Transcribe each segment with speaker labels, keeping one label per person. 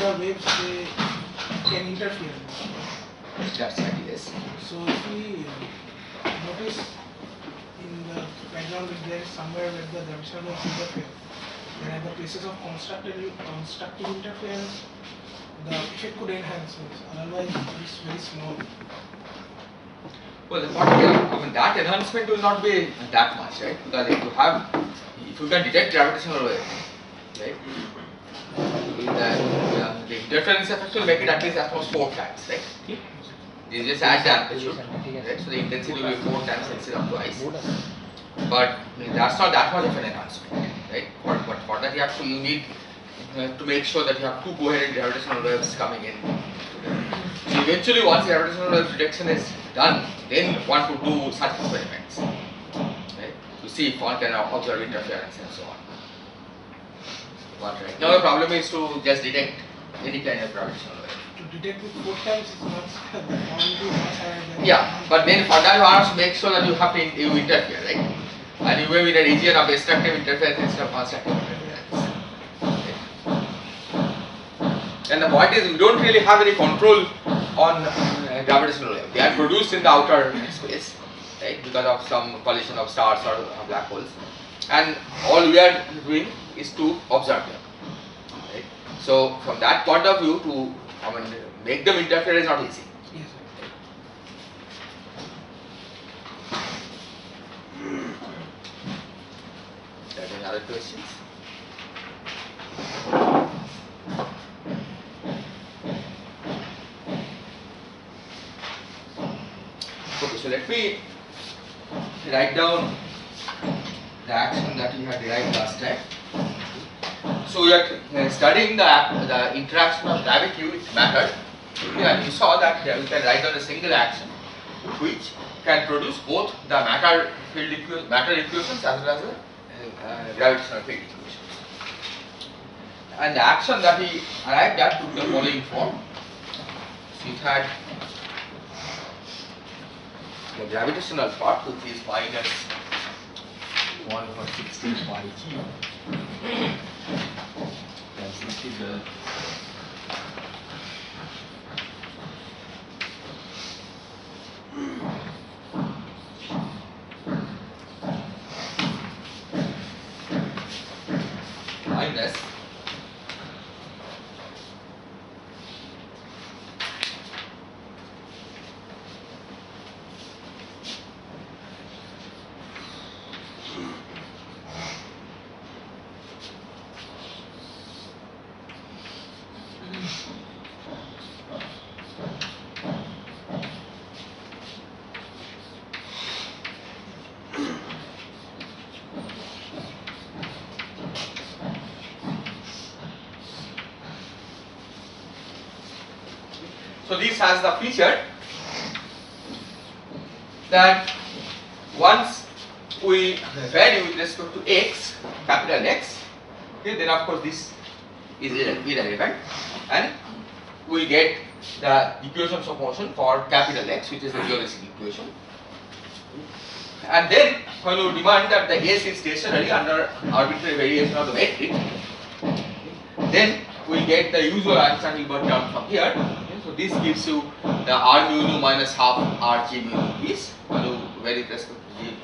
Speaker 1: the waves they can interfere.
Speaker 2: That's right, yes.
Speaker 1: So if we notice in the background if there is somewhere where the gravitational waves interfere, then at the places of constructive interference, the effect could enhance. Otherwise, it is very small.
Speaker 2: Well, the point here, I mean, that enhancement will not be that much, right? Because if you can detect gravitational waves, right? The interference effect will make it at least at most 4 times, right? You just add the amplitude, right? So the intensity will be 4 times instead of twice. But that's not that much of an enhancement, right? But for that you need to make sure that you have 2 coherent gravitational waves coming in. So eventually, once gravitational wave detection is done, then one could do such experiments, right? To see if one can observe interference and so on. But right now the problem is to just detect any kind of gravitational wave.
Speaker 1: To detect with 4 times is much higher than.
Speaker 2: Yeah, but then for that you have to make sure that you have to interfere, right? And you may be in a region of destructive interference instead of constructive interference. Right? And the point is, we don't really have any control on gravitational wave. They are produced in the outer space, right? Because of some collision of stars or black holes, and all we are doing is to observe them. Right? So from that point of view, to make them interfere is not easy.
Speaker 1: Yes,
Speaker 2: Are there any other questions? Okay, so let me write down the action that we had derived last time. So we are studying the interaction of gravity with matter, and you saw that we can write down a single action which can produce both the matter equations as well as the gravitational field equations. And the action that we arrived at took the following form. So it had the gravitational part, which is minus 1/16 pi g. That's integral minus So this has the feature that once we vary with respect to x, capital X, okay, then of course this is irrelevant, and we get the equations of motion for capital X, which is the geodesic equation. And then when we demand that the S is stationary under arbitrary variation of the metric, then we get the usual Einstein Hilbert term from here. So this gives you the R mu nu minus half R G mu nu is when you vary with respect to G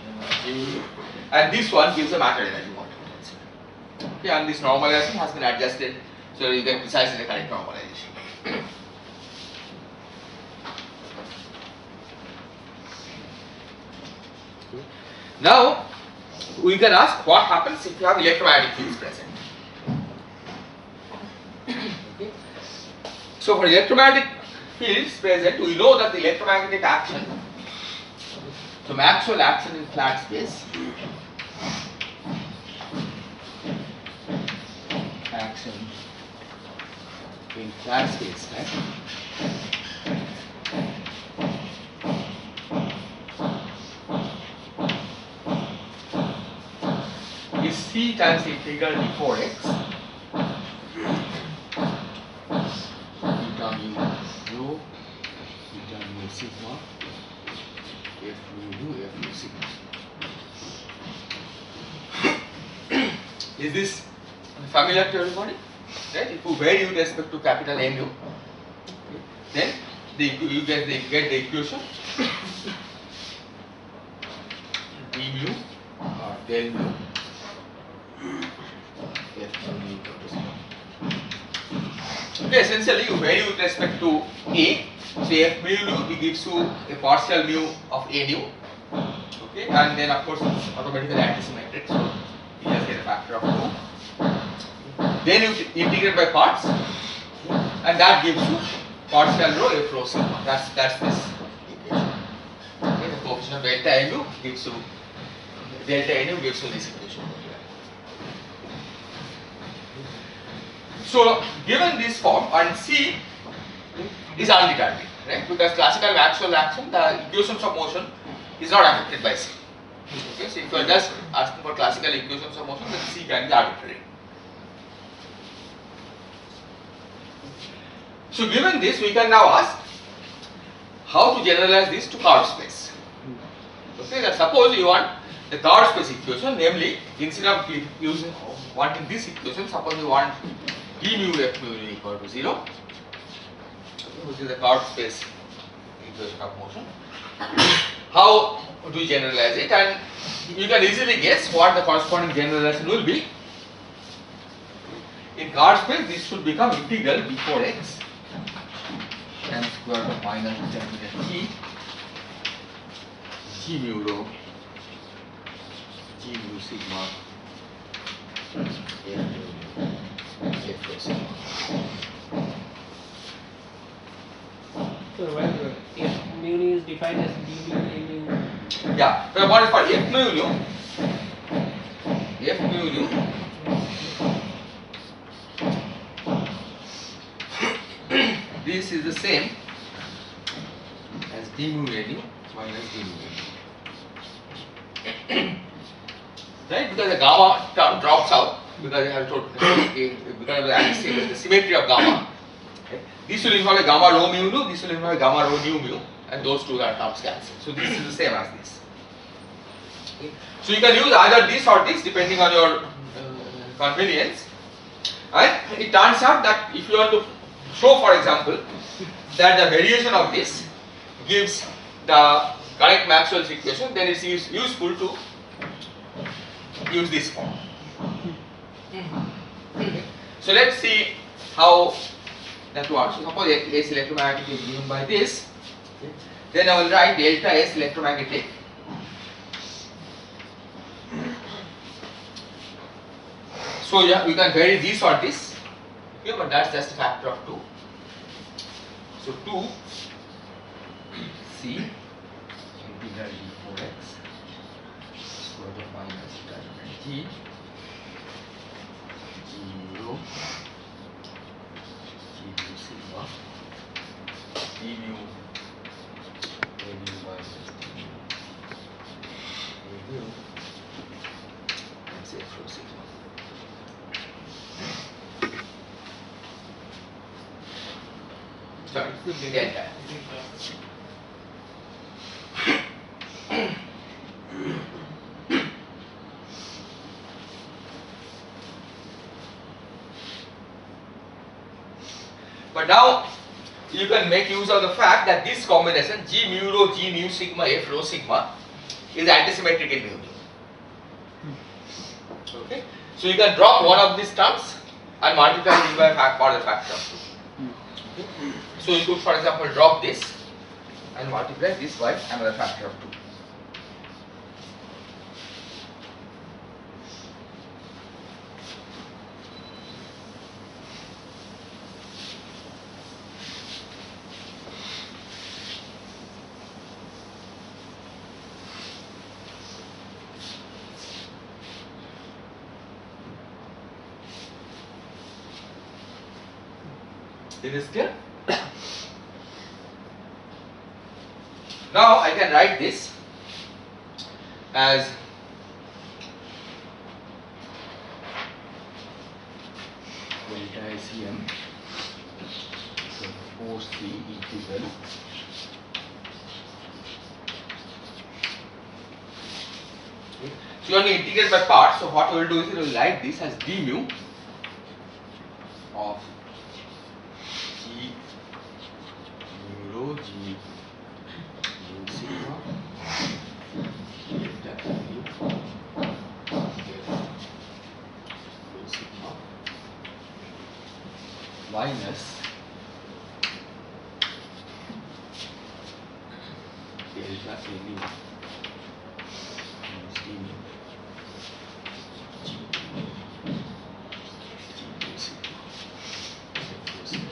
Speaker 2: mu nu, and this one gives the matter energy quantum potential. Okay, and this normalization has been adjusted so that you get precisely the correct normalization. Now we can ask what happens if you have electromagnetic fields present. Okay. So for electromagnetic fields present, we know that the electromagnetic action, so Maxwell action in flat space, action in flat space, right? Is C times the integral d4x beta mu rho beta mu sigma f mu nu f mu sigma. Is this familiar to everybody? right? If you vary with respect to capital mu, then you get the equation d mu or del mu f mu equal to 0. Okay, essentially you vary with respect to a, so f mu nu it gives you a partial mu of a nu, okay, and then of course it's automatically antisymmetric, so you just get a factor of 2. Then you integrate by parts, and that gives you partial rho f rho sigma. That's this equation. Okay, the coefficient of delta nu gives you this equation. So given this form, and C is undetermined, right? Because classical Maxwell action, the equations of motion is not affected by C. Okay, so if you are just asking for classical equations of motion, then C can be arbitrary. So given this, we can now ask how to generalize this to curved space. Okay, that suppose you want the curved space equation, namely instead of wanting this equation, suppose you want d mu f mu equal to 0, okay, which is the curved space equation of motion. How do you generalize it? And you can easily guess what the corresponding generalization will be. In curved space, this should become integral before x m square of minus determinant g mu rho g mu sigma f rho sigma.
Speaker 3: So when if mu nu is defined as d mu a mu.
Speaker 2: Yeah, but what is called f mu nu? F mu nu this is the same as d mu a nu minus d mu a nu. Right? Because the gamma term drops out because I have told because of the symmetry of gamma. Okay? This will involve a gamma rho mu nu, this will involve a gamma rho nu mu, and those two are terms cancel. So this is the same as this. Okay? So you can use either this or this depending on your convenience. And it turns out that if you want to show, for example, that the variation of this gives the correct Maxwell's equation, then it is useful to use this form. Okay. So let's see how that works. So suppose S electromagnetic is given by this, okay. Then I will write delta S electromagnetic. So yeah, we can vary this or this, okay, but that's just a factor of 2. So 2 C integral d4x square root of minus determinant g rho g mu sigma d mu a mu minus d mu a mu and say f rho sigma. Sorry, delta. But now you can make use of the fact that this combination g mu rho g mu sigma f rho sigma is antisymmetric in mu nu. Okay, so you can drop one of these terms and multiply this by a factor of 2. Okay. So you could, for example, drop this and multiply this by another factor of 2. It is clear? Now I can write this as delta SEM 4C integral okay. So you want to integrate by parts, so what we will do is we will write this as d mu of G mu rho G mu sigma delta mu mu sigma minus delta mu minus d mu G mu sigma.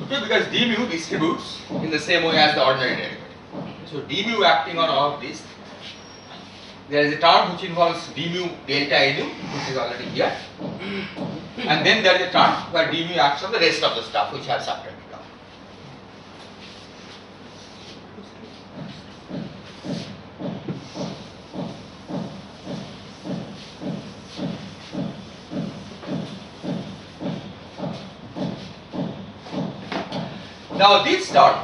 Speaker 2: Okay, because d mu distributes in the same way as the ordinary derivative. So d mu acting on all of this, there is a term which involves d mu delta nu, which is already here, and then there is a term where d mu acts on the rest of the stuff which I have subtracted out. Now this term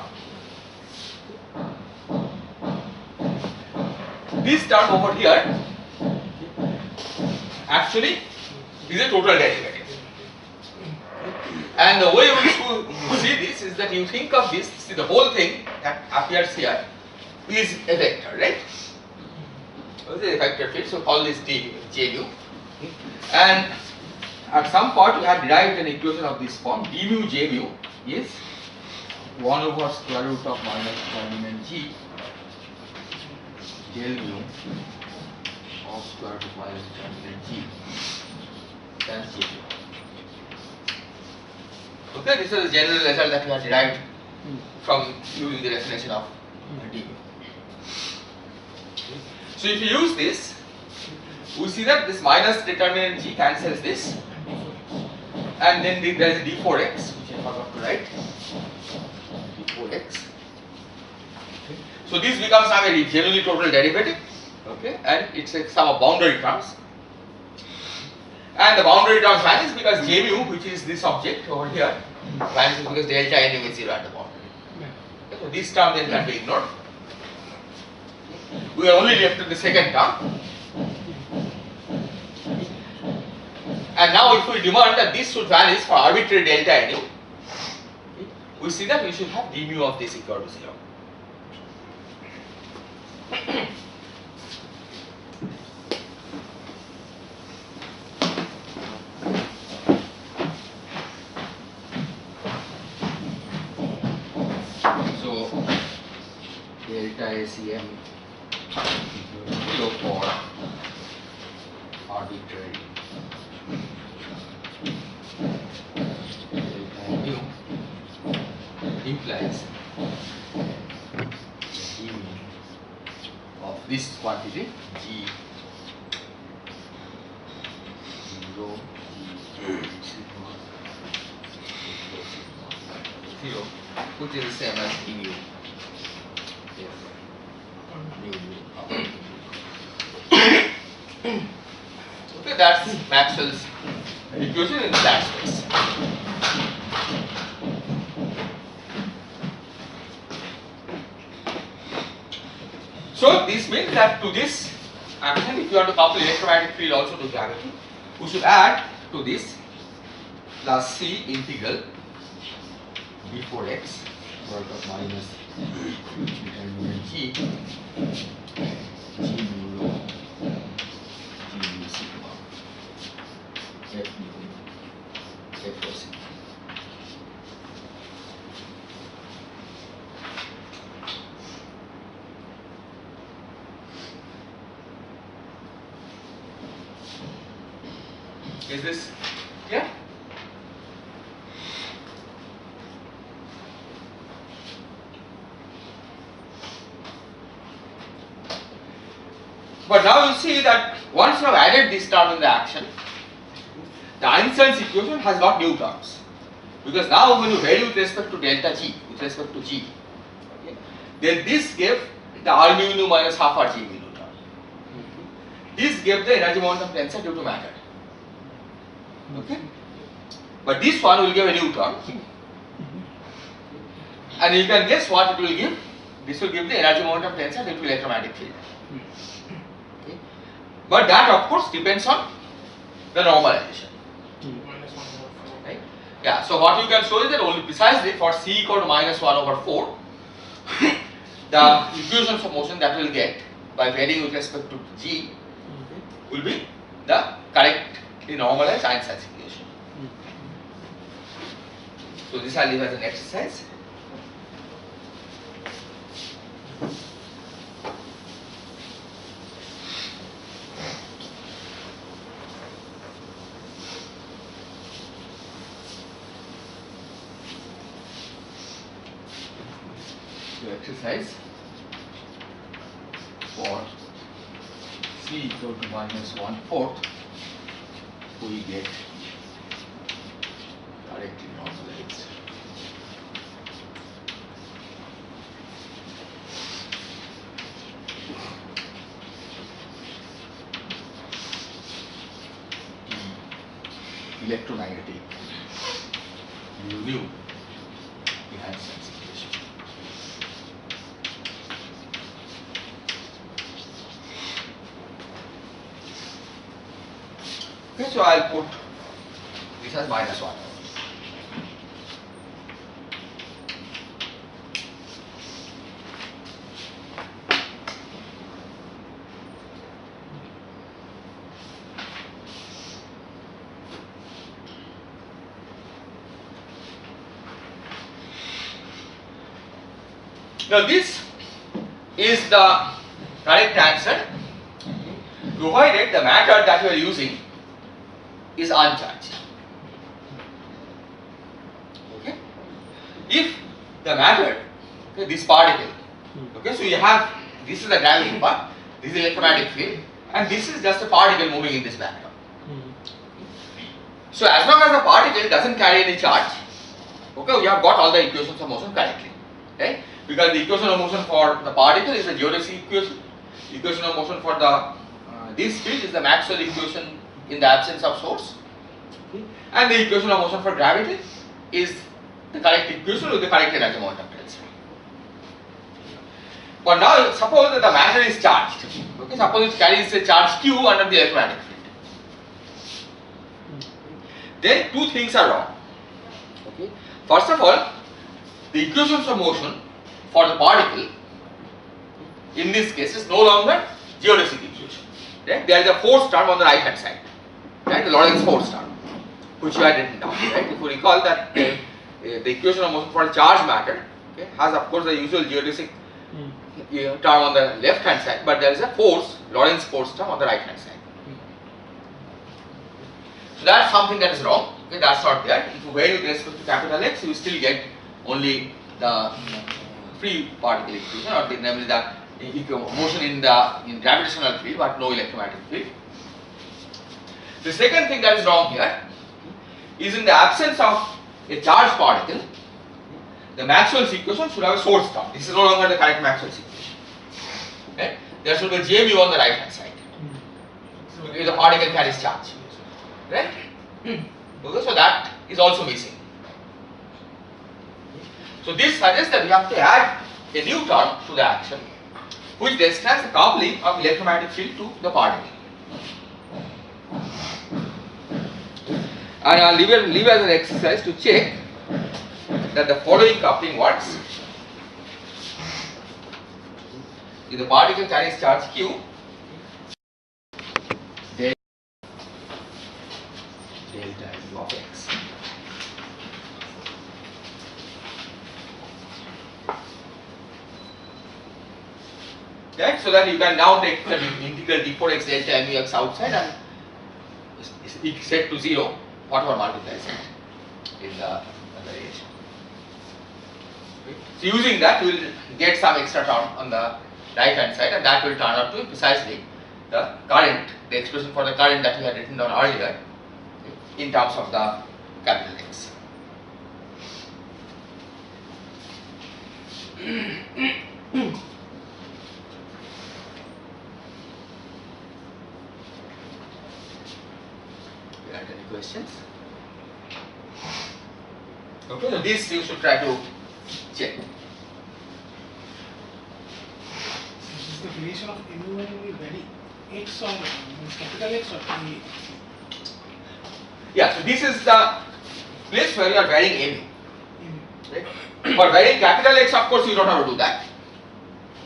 Speaker 2: over here actually is a total derivative. And the way in which to see this is that you think of this, see the whole thing that appears here is a vector, right? This is a vector field, so call this J mu. And at some point we have derived an equation of this form, d mu J mu is 1 over square root of minus determinant G del mu of square root of minus determinant G times J mu. Okay, this is the general result that we have derived from using the definition of d mu. So if you use this, we see that this minus determinant G cancels this, and then there is a d4x which I forgot to write. d4x. So this becomes now a genuinely total derivative, okay, and it's a sum of boundary terms. And the boundary terms vanish because J mu, which is this object over here, vanishes because delta nu is 0 at the boundary. Okay, so this term then can be ignored. We are only left with the second term. And now if we demand that this should vanish for arbitrary delta nu, we see that we should have d mu of this equal to 0. So delta ACM equals 0 for arbitrary delta nu implies d mu of this quantity G 0 sigma 0, which is the same as d mu. Yes. Okay, that's Maxwell's equation in that space. So this means that to this action, if you want to couple electromagnetic field also to gravity, we should add to this plus C integral d4x work of minus determinant G mu rho G mu sigma F mu F rho sigma. Is this clear? But now you see that once you have added this term in the action, the Einstein's equation has got new terms. Because now when you vary with respect to delta G, with respect to G, okay, then this gave the R mu nu minus half R G mu nu term. This gave the energy momentum tensor due to matter. Okay? But this one will give a new term. And you can guess what it will give. This will give the energy momentum tensor due to electromagnetic field. Okay? But that of course depends on the normalization.
Speaker 1: Minus 1/4.
Speaker 2: Right? Yeah, so what you can show is that only precisely for C equal to minus 1/4, the equations of motion that we will get by varying with respect to G will be the correctly normalized Einstein's equation. So this I leave as an exercise. Exercise for C equal to minus 1/4, we get correctly normalized. Electromagnetic mu behind Einstein's equation. Okay, so I'll put this as minus 1. Now this is the correct answer, provided the matter that we are using is uncharged. Okay? If the matter, okay, this particle, okay, so you have, this is the gravity part, this is the electromagnetic field, and this is just a particle moving in this background. So as long as the particle doesn't carry any charge, okay, we have got all the equations of motion correctly, right? Because the equation of motion for the particle is the geodesic equation, equation of motion for the this field is the Maxwell equation in the absence of source, and the equation of motion for gravity is the correct equation with the correct energy momentum transfer. But now suppose that the matter is charged, okay, suppose it carries a charge q under the electromagnetic field. Then two things are wrong. Okay. First of all, the equations of motion for the particle in this case is no longer geodesic equation. Right? There is a force term on the right hand side, right? The Lorentz force term, which you had written down. Right? If you recall that the equation of motion for a charged matter, okay, has of course the usual geodesic term on the left hand side, but there is a force, Lorentz force term on the right hand side. So that's something that is wrong. Okay, that's not there. If you vary with respect to capital X, you still get only the free particle equation, or namely the motion in gravitational field, but no electromagnetic field. The second thing that is wrong here is in the absence of a charged particle, the Maxwell's equation should have a source term. This is no longer the correct Maxwell's equation. Okay? There should be J mu on the right hand side. If the particle carries charge. Right? Okay, so that is also missing. So this suggests that we have to add a new term to the action, which describes the coupling of electromagnetic field to the particle. And I'll leave as an exercise to check that the following coupling works. If the particle carries charge q, then delta u of x. Right, so that you can now take the integral d4x delta mu x outside and is set to 0, whatever multiplies it in the relation. Okay. So using that, we will get some extra term on the right hand side, and that will turn out to be precisely the current, the expression for the current that we had written down earlier, okay, in terms of the capital X. Any questions? Okay, so this you should try to check.
Speaker 1: Is the relation of mu and mu very X or means capital X or tiny?
Speaker 2: Yeah, so this is the place where you are varying mu.
Speaker 1: In
Speaker 2: Right? For varying capital X, of course, you don't have to do that.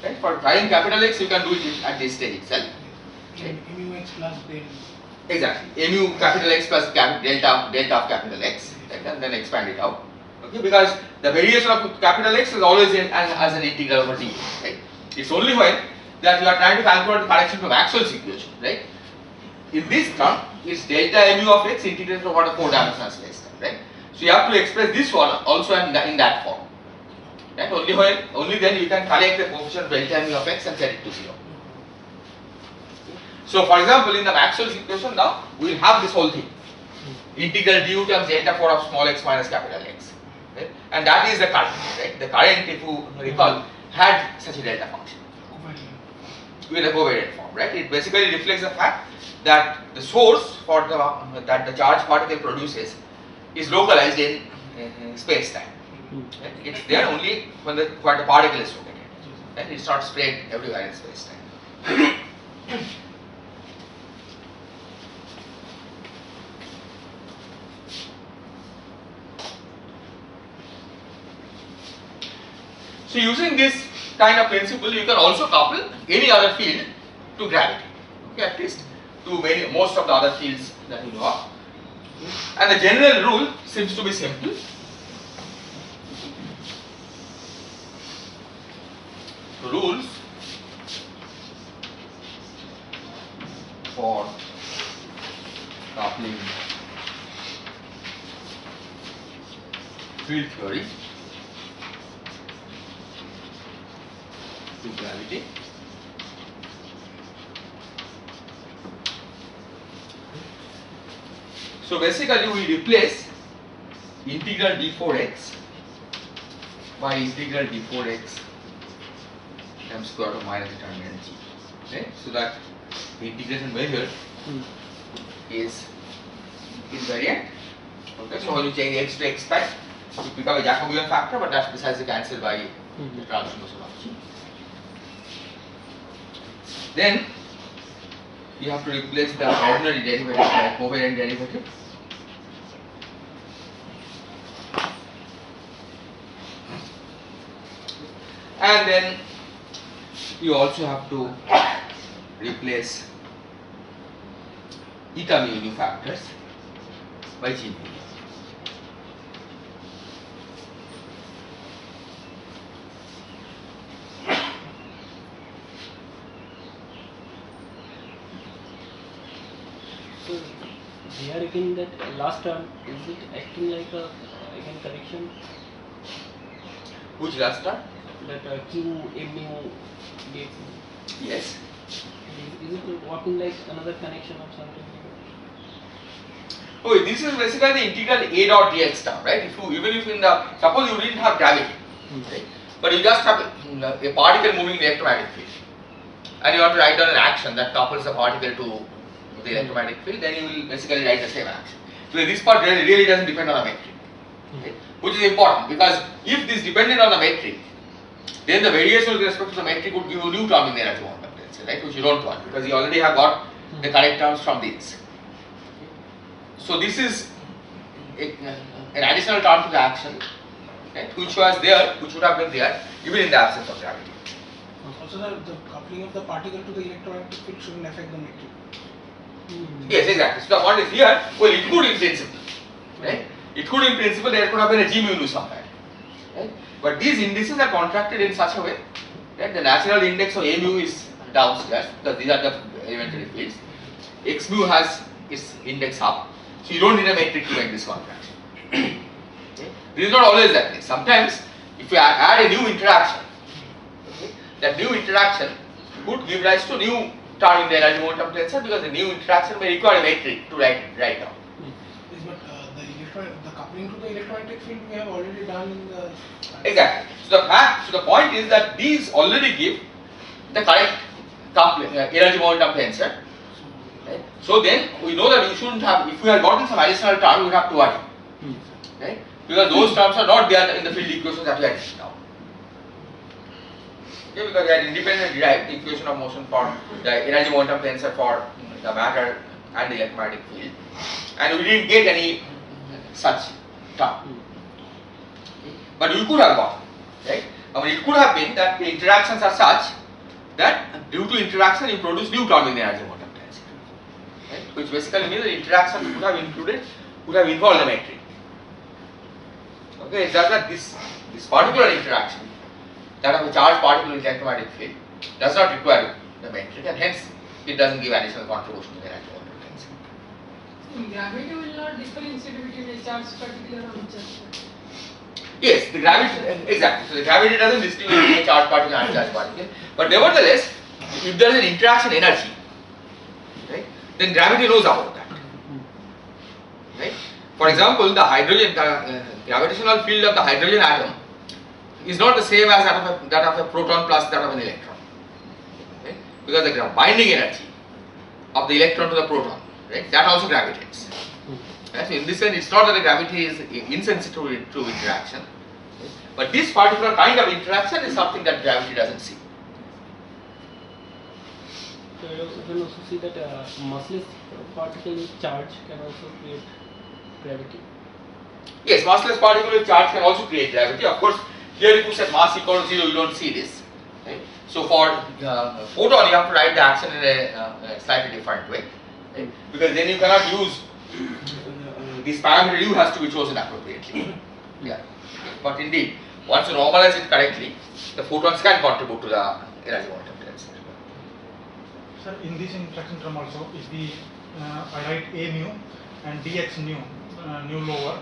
Speaker 2: Right? For varying capital X, you can do it at this stage itself.
Speaker 1: mu X plus del.
Speaker 2: Exactly. Mu capital X plus delta of capital X, right? And then expand it out. Okay, because the variation of capital X is always as an integral over d. Right? It's only when that you are trying to calculate the correction from Maxwell's equation, right? In this term, it's delta mu of x integrated over the 4-dimensional space, right? So you have to express this one also in that form. Right? Only then you can collect the coefficient delta mu of x and set it to 0. So for example, in the Maxwell's equation now, we will have this whole thing. Integral du times delta 4 of small x minus capital X. Right? And that is the current, right? The current, if you recall, had such a delta function with a covariant form, right? It basically reflects the fact that the source for that the charge particle produces is localized in space time. Right? It's there only when the particle is located. Right? It's not spread everywhere in space time. So using this kind of principle, you can also couple any other field to gravity. Okay, at least to most of the other fields that you know of. And the general rule seems to be simple. Rules for coupling field theory to gravity. So basically we replace integral d4x by integral d4x m square of minus determinant g. Okay? So that the integration measure is invariant. Okay, so when you change x to x prime, you become a Jacobian factor, but that's precisely cancelled by the transformation of g. Then you have to replace the ordinary derivative by covariant derivative. And then you also have to replace eta mu factors by g mu.
Speaker 3: So here again that last term, is it acting like a again correction?
Speaker 2: Which last term?
Speaker 3: That q mu dx.
Speaker 2: Yes.
Speaker 3: Is it working like another connection or something?
Speaker 2: Okay, this is basically the integral a dot dx term, right? Even if in the suppose you didn't have gravity, right? But you just have a particle moving in the electromagnetic field, and you want to write down an action that couples the particle to the electromagnetic field, then you will basically write the same action. So this part really doesn't depend on a metric, okay? Which is important because if this depended on the metric, then the variation with respect to the metric would give you a new term in the energy moment potential, right? Which you don't want because you already have got the correct terms from these. So this is an additional term to the action, right? Which was there, which would have been there even in the absence of gravity.
Speaker 1: Also, the coupling of the particle to the electromagnetic field shouldn't affect the metric.
Speaker 2: Yes, exactly. So the point is here, well, it could in principle, right? It could in principle, there could have been a g mu somewhere, right? But these indices are contracted in such a way that the natural index of a mu is downstairs because these are the elementary fields. X mu has its index up, so you don't need a metric to make this contraction. Okay? This is not always that way. Sometimes, if you add a new interaction, okay, that new interaction could give rise to new term in the energy momentum tensor because the new interaction may require a metric to write down.
Speaker 1: Yes, but the coupling to the electromagnetic field we have already done in the.
Speaker 2: Exactly. So the point is that these already give the correct energy momentum tensor. Right? So then we know that we shouldn't have. If we had gotten some additional term, we would have to worry, right? Because those terms are not there in the field equations that we are writing now. Okay, because we had independently derived the equation of motion for the energy momentum tensor for the matter and the electromagnetic field, and we didn't get any such term. But we could have got, right? I mean, it could have been that the interactions are such that due to interaction you produce new term in the energy momentum tensor, right? Which basically means the interaction would have involved the metric. Okay, it's just that this particular interaction, that of a charged particle in electromagnetic field, does not require the metric, and hence it doesn't give additional contribution to the energy momentum tensor.
Speaker 4: Gravity will not differentiate between a charged particle and uncharged particle.
Speaker 2: Yes, the gravity, exactly. So the gravity doesn't distinguish between a charged particle and uncharged particle. But nevertheless, if there is an interaction energy, right, then gravity knows about that. Right? For example, the hydrogen, gravitational field of the hydrogen atom is not the same as that of a proton plus that of an electron. Right? Because the binding energy of the electron to the proton, right, that also gravitates. Right? So in this sense, it's not that the gravity is insensitive to interaction, right? But this particular kind of interaction is something that gravity doesn't see.
Speaker 3: So you can also see that massless particle charge can also create gravity.
Speaker 2: Yes, massless particle charge can also create gravity. Of course, here if you set mass equal to 0, you don't see this. Right? So for photon, you have to write the action in a slightly different way, right? Because then you cannot use this parameter u has to be chosen appropriately. Yeah. But indeed, once you normalize it correctly, the photons can contribute to the energy momentum tensor.
Speaker 5: Sir, in this interaction term also, if the I write a mu and dx nu, nu lower,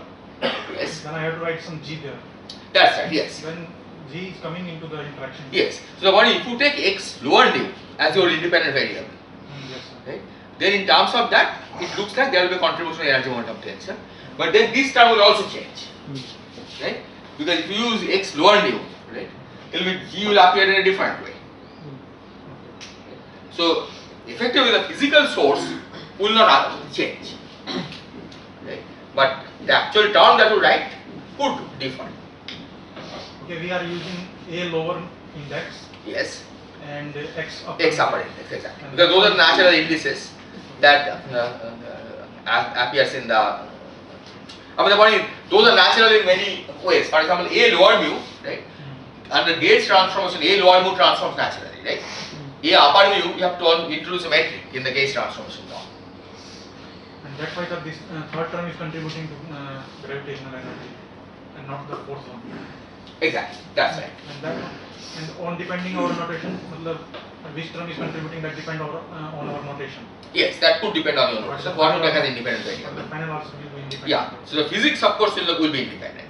Speaker 2: Yes.
Speaker 5: then I have to write some g there.
Speaker 2: That's right. Yes.
Speaker 5: When g is coming into the interaction.
Speaker 2: Yes. So the one, if you take x lower nu as your independent variable,
Speaker 5: Yes, sir.
Speaker 2: right? Then in terms of that, it looks like there will be a contribution to energy momentum tensor. But then this term will also change, right? Because if you use x lower nu, right, g will appear in a different way. So effectively, the physical source will not change, right? But the actual term that you write could differ.
Speaker 5: Okay, we are using a lower index
Speaker 2: Yes.
Speaker 5: and x upper.
Speaker 2: X upper index, exactly. Because those are natural indices that appears in the. I mean, the point is, those are natural in many ways. For example, a lower mu, right? Under Gates transformation, a lower mu transforms naturally, right? A upper mu, you have to introduce a metric in the Gates transformation law.
Speaker 5: And that's why this third term is contributing to gravitational energy and not the fourth one.
Speaker 2: Exactly, that's right.
Speaker 5: And that and on depending our notation, which term is contributing, that depend on our notation.
Speaker 2: Yes, that could depend on your notation. What will make as independent
Speaker 5: The
Speaker 2: variable.
Speaker 5: final also will be independent.
Speaker 2: Yeah. So the physics, of course, will be independent.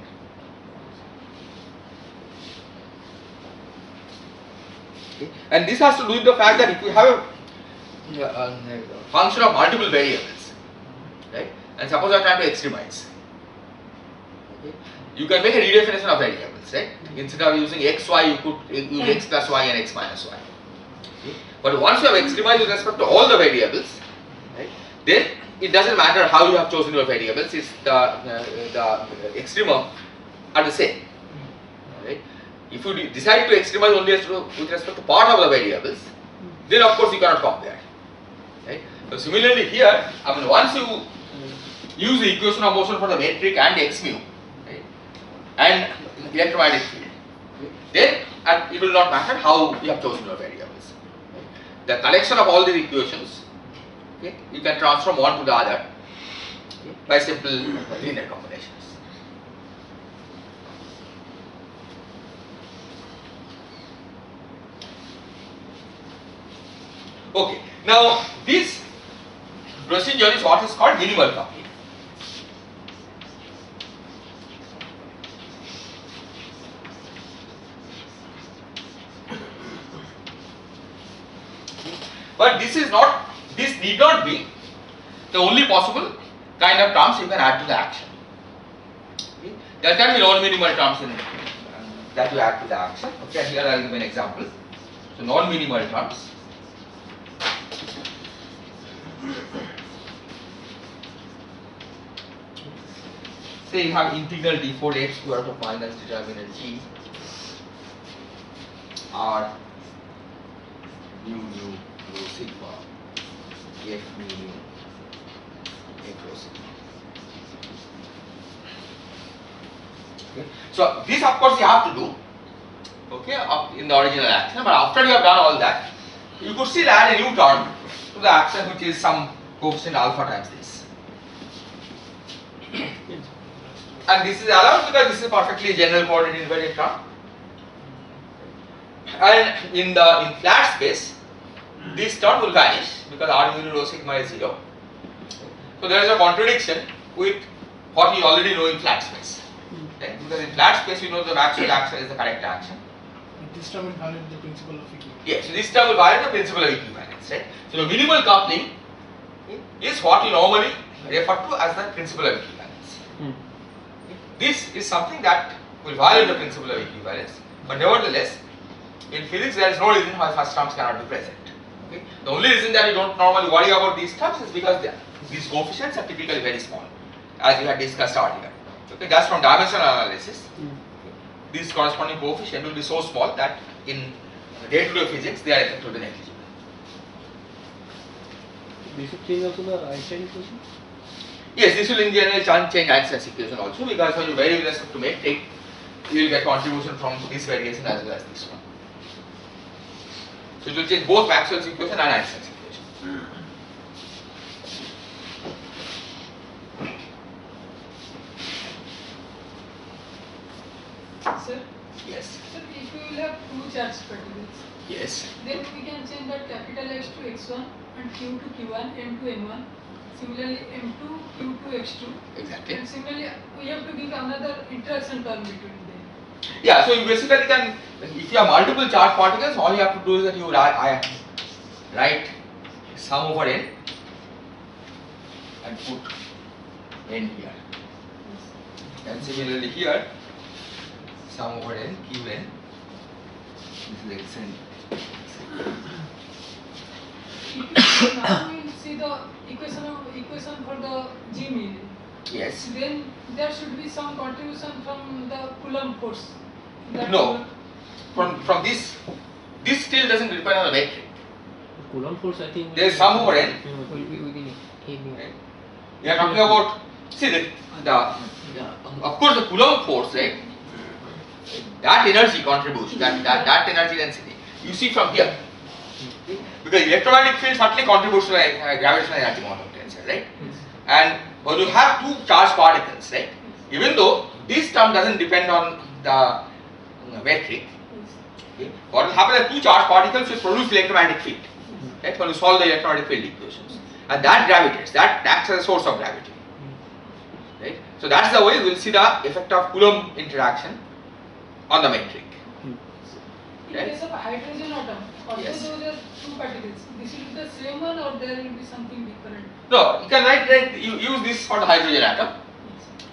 Speaker 2: Okay. And this has to do with the fact that if you have a function of multiple variables, right, and suppose you are trying to extremize, okay, you can make a redefinition of variables, right? Instead of using x, y, you could use x plus y and x minus y. Okay. But once you have extremized with respect to all the variables, right, then it doesn't matter how you have chosen your variables, it's the extremum are the same. Right? If you decide to extremize only with respect to part of the variables, then of course you cannot compare. Right? So similarly here, I mean, once you use the equation of motion for the metric and x mu, right, and electromagnetic field, then it will not matter how you have chosen your variables. Right? The collection of all these equations, okay, you can transform one to the other, okay, by simple linear combinations. Okay, now this procedure is what is called minimal coupling. But this need not be the only possible kind of terms you can add to the action. Okay. There can be non-minimal terms in that you add to the action. Okay, here I will give an example. So non-minimal terms. Say you have integral d4 x square root of minus determinant g, or mu nu rho sigma F mu nu F rho sigma. Okay. So this of course you have to do, okay, in the original action, but after you have done all that, you could still add a new term to the action which is some coefficient alpha times this. And this is allowed because this is perfectly general coordinate invariant term. And in flat space, this term will vanish because r mu rho sigma is 0. So there is a contradiction with what you already know in flat space. Okay? Because in flat space you know the Maxwell action is the correct action.
Speaker 1: This term will violate the principle of equivalence.
Speaker 2: Yes, so this term will violate the principle of equivalence, right? So the minimal coupling is what you normally refer to as the principle of equivalence. This is something that will violate the principle of equivalence, but nevertheless, in physics there is no reason why first terms cannot be present. Okay? The only reason that you don't normally worry about these terms is because these coefficients are typically very small, as we had discussed earlier. Okay? Just from dimensional analysis, this corresponding coefficient will be so small that in day-to-day physics they are effectively negligible.
Speaker 3: This will change also the Einstein equation?
Speaker 2: Yes, this will in general change Einstein's equation also, because when you vary with respect to metric, you will get contribution from this variation as well as this one. So it will change both Maxwell's equation and Einstein's equation.
Speaker 4: Sir,
Speaker 2: Yes.
Speaker 4: sir, if we will have two charged particles,
Speaker 2: Yes.
Speaker 4: then we can change that capital X to X1 and Q to Q1, M to M1. Similarly, M2, Q to X2.
Speaker 2: Exactly.
Speaker 4: And similarly, we have to give another interaction term between them.
Speaker 2: Yeah, so you basically can, if you have multiple charged particles, all you have to do is that you write sum over n and put n here. And similarly here, sum over n, qn, this is xn.
Speaker 4: Now we will see the equation for the G mean.
Speaker 2: Yes.
Speaker 4: Then there should be some contribution from the Coulomb force. That
Speaker 2: No. From this still doesn't depend on the metric.
Speaker 3: Coulomb force, I think.
Speaker 2: There is sum over n.
Speaker 3: Right?
Speaker 2: We are talking about, see of course the Coulomb force, right? That energy contribution, that energy density, you see from here. Because electromagnetic field certainly contributes to gravitational energy moment potential, right? And when you have two charged particles, right? Even though this term doesn't depend on the metric, okay, what will happen is two charged particles will produce electromagnetic field, right? When you solve the electromagnetic field equations, and that gravitates, that acts as a source of gravity, right? So that's the way we will see the effect of Coulomb interaction on the metric.
Speaker 4: In case of hydrogen atom, also
Speaker 2: Yes.
Speaker 4: there are two particles. This will be the same one or there will be something different?
Speaker 2: No, you can you use this for the hydrogen atom,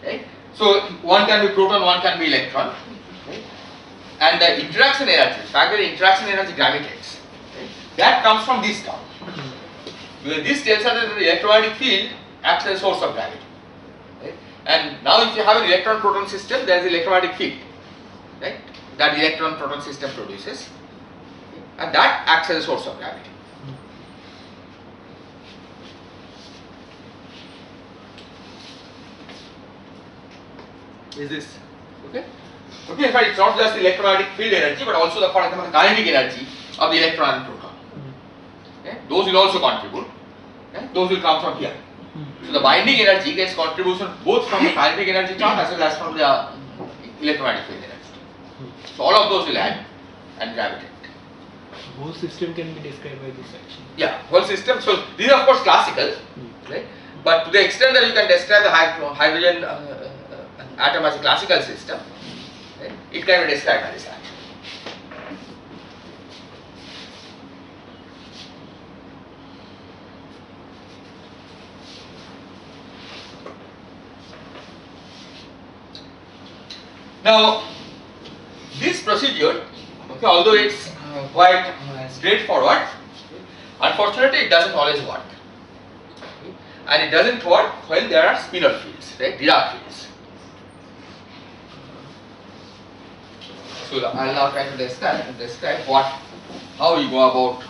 Speaker 2: right? So one can be proton, one can be electron, right? And the interaction energy, the fact that the interaction energy gravitates, right? That comes from this term. Because this tells us that the electromagnetic field acts as a source of gravity, right? And now if you have an electron-proton system, there is electromagnetic field, right? That electron-proton system produces, and that acts as a source of gravity. Is this okay? Okay, in fact, it's not just the electromagnetic field energy, but also the, for example, the kinetic energy of the electron and proton. Okay? Those will also contribute. Okay? Those will come from here. So the binding energy gets contribution both from the kinetic energy term as well as from the electromagnetic field energy. So all of those will add and gravitate.
Speaker 3: Whole system can be described by this action.
Speaker 2: Yeah, whole system. So these are of course classical, right? But to the extent that you can describe the hydrogen atom as a classical system, right, it can be described by this action. Now, this procedure, okay, although it's quite straightforward, unfortunately it doesn't always work. Okay? And it doesn't work when there are spinor fields, right, Dirac fields. So I'll now try to describe how we go about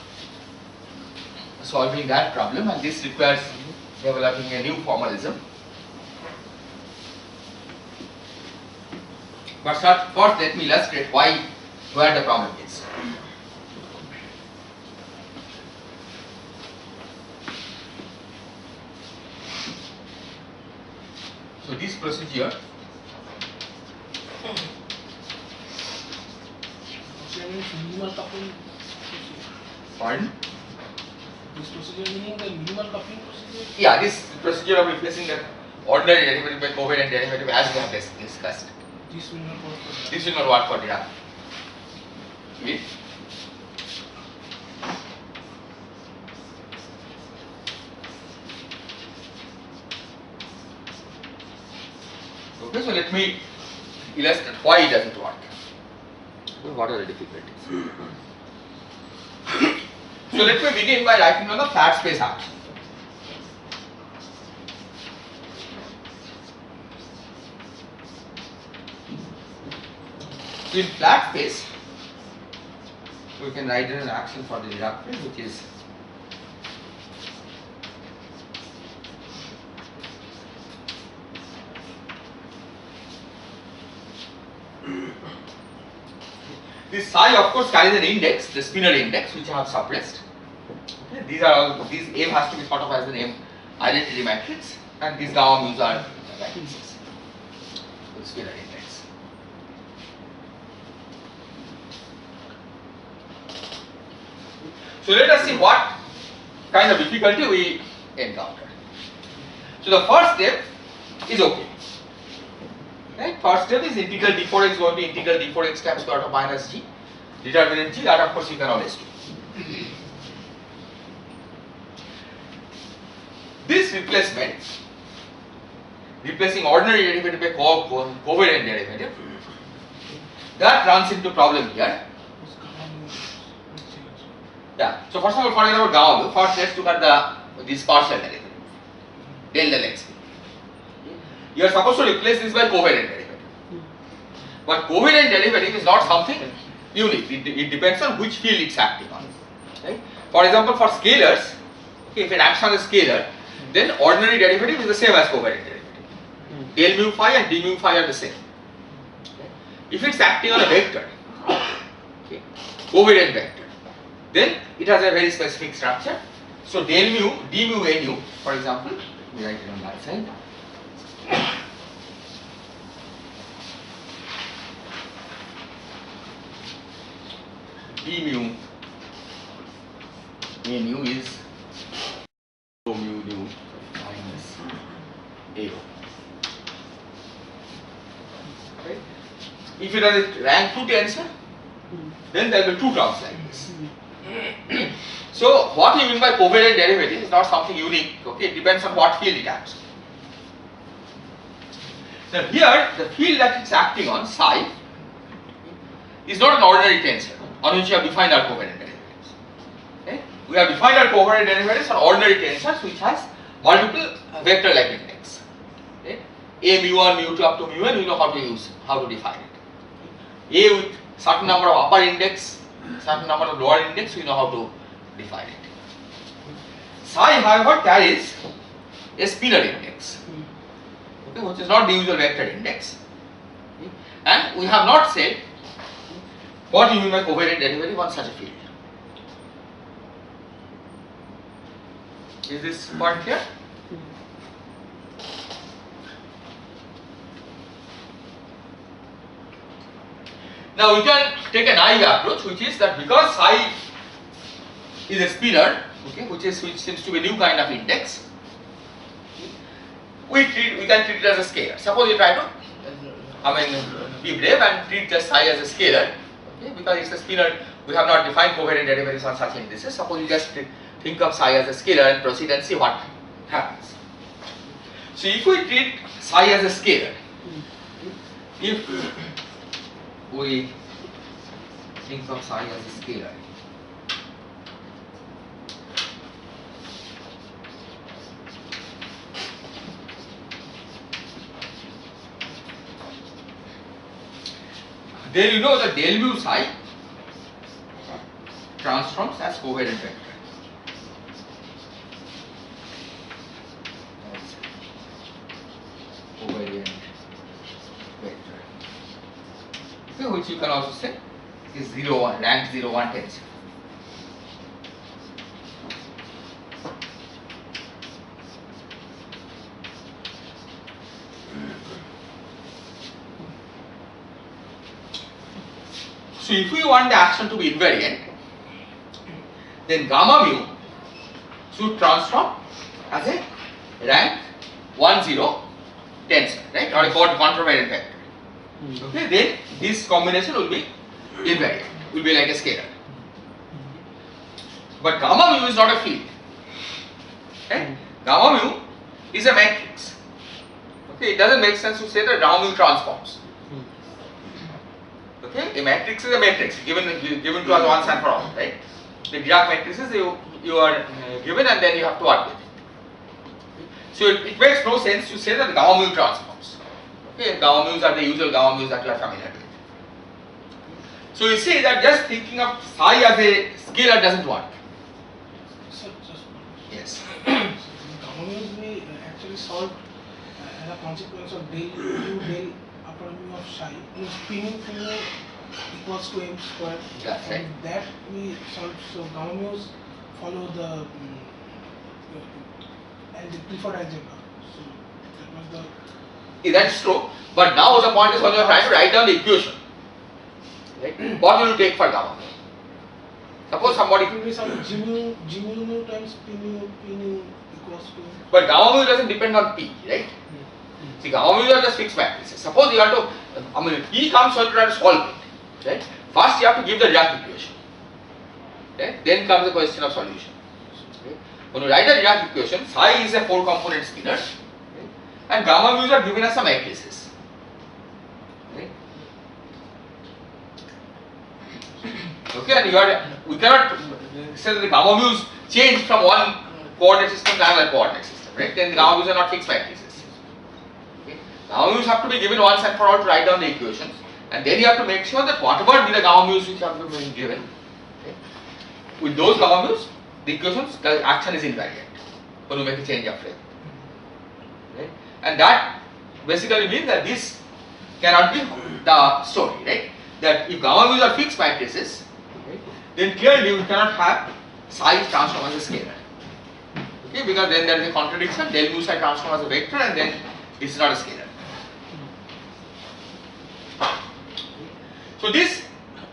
Speaker 2: solving that problem, and this requires developing a new formalism. But first let me illustrate where the problem is. So this procedure,
Speaker 3: Minimal coupling.
Speaker 2: pardon?
Speaker 3: This procedure meaning the minimal coupling procedure.
Speaker 2: Yeah, this procedure of replacing the ordinary derivative by covariant derivative as we have discussed.
Speaker 1: This will not work for that.
Speaker 2: This will not work for Dirac. Okay. Okay, so let me illustrate why it doesn't work. What are the difficulties? So let me begin by writing on the flat space R. So in flat space, we can write in an action for the Dirac field, which is this psi of course carries an index, the spinor index, which I have suppressed. Okay. These are all, these M has to be thought of as an M identity matrix, and these gamma mu's are matrices with spinor index. So let us see what kind of difficulty we encounter. So the first step is okay. Right? First step is integral d4x going to integral d4x times square root of minus g, determinant g, that of course you can always do. This replacement, replacing ordinary derivative by covariant derivative, that runs into problem here.
Speaker 1: This gamma mu will change.
Speaker 2: Yeah. So first of all, forget about gamma mu. First, let's look at this partial derivative, del del x. You are supposed to replace this by covariant derivative. But covariant derivative is not something unique. It depends on which field it's acting on. Right? For example, for scalars, okay, if it acts on a scalar, then ordinary derivative is the same as covariant derivative. Del mu phi and d mu phi are the same. Okay. If it's acting on a vector, okay, covariant vector, then it has a very specific structure. So del mu, d mu, nu, for example, let me write it on my side. D mu nu is rho mu nu minus a rho. Right? If it has a rank 2 tensor, then there will be two terms like this. So what you mean by covariant derivative is not something unique. Okay, it depends on what field it acts on. Now here, the field that it's acting on, psi, is not an ordinary tensor on which we have defined our covariant derivatives. Okay? We have defined our covariant derivatives on ordinary tensors which has multiple vector-like index. Okay? A mu1, mu2 up to mu n, we know how to define it. A with certain number of upper index, certain number of lower index, we know how to define it. Psi, however, carries a spinor index, okay, which is not the usual vector index, okay, and we have not said what you mean by covariant derivative on such a field. Is this point clear? Now we can take a naive approach, which is that because psi is a spinor, okay, which seems to be a new kind of index, we can treat it as a scalar. Suppose we try to, be brave and treat just psi as a scalar, okay, because it's a spinor. We have not defined covariant derivatives on such indices. Suppose you just think of psi as a scalar and proceed and see what happens. So if we treat psi as a scalar, if we think of psi as a scalar, then you know that del mu psi transforms as covariant vector. okay, which you can also say is 0, 1, rank 0, 1 tensor. So if we want the action to be invariant, then gamma mu should transform as a rank 1, 0 tensor, right, or a contravariant vector. Okay, then this combination will be invariant, will be like a scalar. But gamma mu is not a field. Okay? Gamma mu is a matrix. Okay, it doesn't make sense to say that gamma mu transforms. Okay, a matrix is a matrix given to us once and for all, right? The Dirac matrices you are given and then you have to work with it. So it makes no sense to say that gamma mu transforms. Okay, gamma mu's are the usual gamma mu's that you are familiar with. So you see that just thinking of psi as a scalar doesn't work.
Speaker 1: So just
Speaker 2: Yes.
Speaker 1: gamma mu's we actually solved as a consequence of del u del upper mu of psi means p mu equals to m square.
Speaker 2: That's right.
Speaker 1: And that we solved. So gamma mu's follow the preferred algebra. So that was the.
Speaker 2: That is true. But now the point is when you are trying to write down the equation, right? What will you take for gamma mu? Suppose somebody.
Speaker 1: It will be some g mu times p mu equals to.
Speaker 2: But gamma mu doesn't depend on p, right? See, gamma mu are just fixed matrices. Suppose you have to, p comes when you try to solve it, right? First you have to give the Dirac equation, right? Then comes the question of solution. Okay? When you write the Dirac equation, psi is a 4-component scalar, right? And gamma mu's are given as some matrices. Right? Okay, and we cannot say that the gamma mu's change from one coordinate system to another coordinate system, right? Then the gamma mu's are not fixed matrices. Okay? Gamma mu's have to be given once and for all to write down the equations, and then you have to make sure that whatever be the gamma mu's which have been given, okay, with those gamma mu's, the equations, the action is invariant when you make a change of frame. Right? And that basically means that this cannot be the story, right? That if gamma mu's are fixed matrices, okay, then clearly you cannot have psi transform as a scalar. Okay, because then there is a contradiction, del mu psi transform as a vector and then this is not a scalar. So this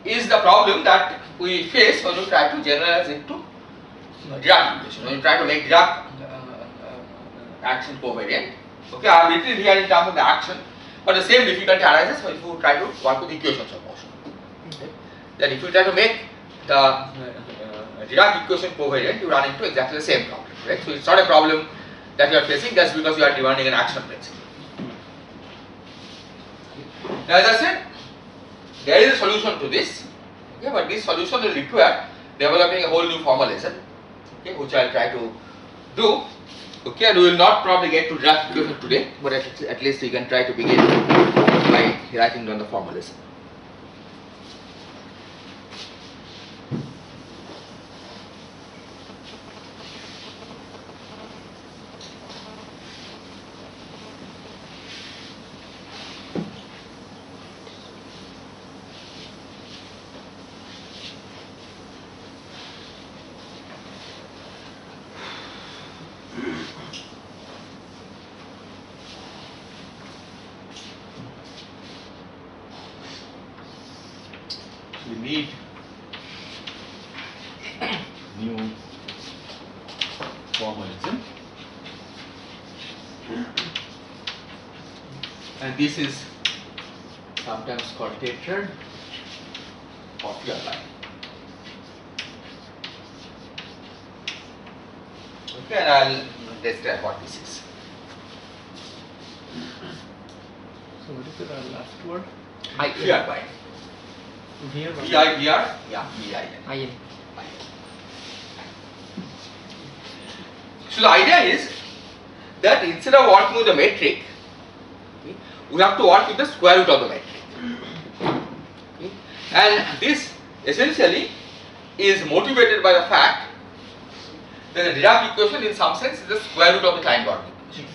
Speaker 2: is the problem that we face when you try to generalize into Dirac equation, when you try to make Dirac action covariant. Okay, I have written here in terms of the action, but the same difficulty arises when you try to work with equations of motion. Okay. That if you try to make the Dirac equation covariant, you run into exactly the same problem, right? So it's not a problem that you are facing just because you are demanding an action principle. Now, as I said, there is a solution to this, okay, but this solution will require developing a whole new formalism, okay, which I will try to do. Okay, and we will not probably get to Dirac equation today, but at least we can try to begin by writing down the formalism. We need new formalism, and this is sometimes called tetrad or pure line. Okay, and I'll describe what this is.
Speaker 3: So what is the last word?
Speaker 2: Pure line.
Speaker 3: Here.
Speaker 2: VIVR, yeah, VIN.
Speaker 3: IN.
Speaker 2: So the idea is that instead of working with the metric, okay, we have to work with the square root of the metric. Okay. And this essentially is motivated by the fact that the Dirac equation in some sense is the square root of the Klein-Gordon equation.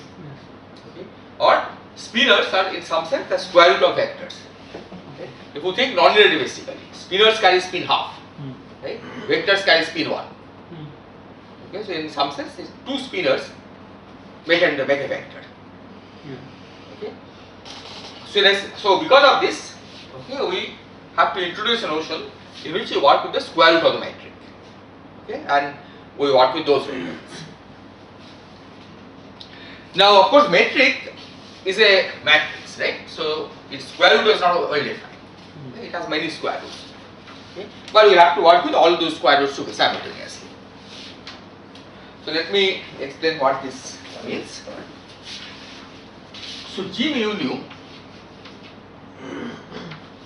Speaker 2: Okay. Or spinors are in some sense the square root of vectors. Okay. If if you think non-relativistically, spinors carry spin half,
Speaker 3: Hmm.
Speaker 2: right? Vectors carry spin 1.
Speaker 3: Hmm.
Speaker 2: Okay, so in some sense, these two spinors make a vector.
Speaker 3: Yeah.
Speaker 2: Okay. So because of this, okay, we have to introduce a notion in which we work with the square root of the metric. Okay, and we work with those variables. Now, of course, metric is a matrix, right? So its square root is not well defined. Okay? It has many square roots. Okay? But we have to work with all those square roots simultaneously. So let me explain what this means. So G mu nu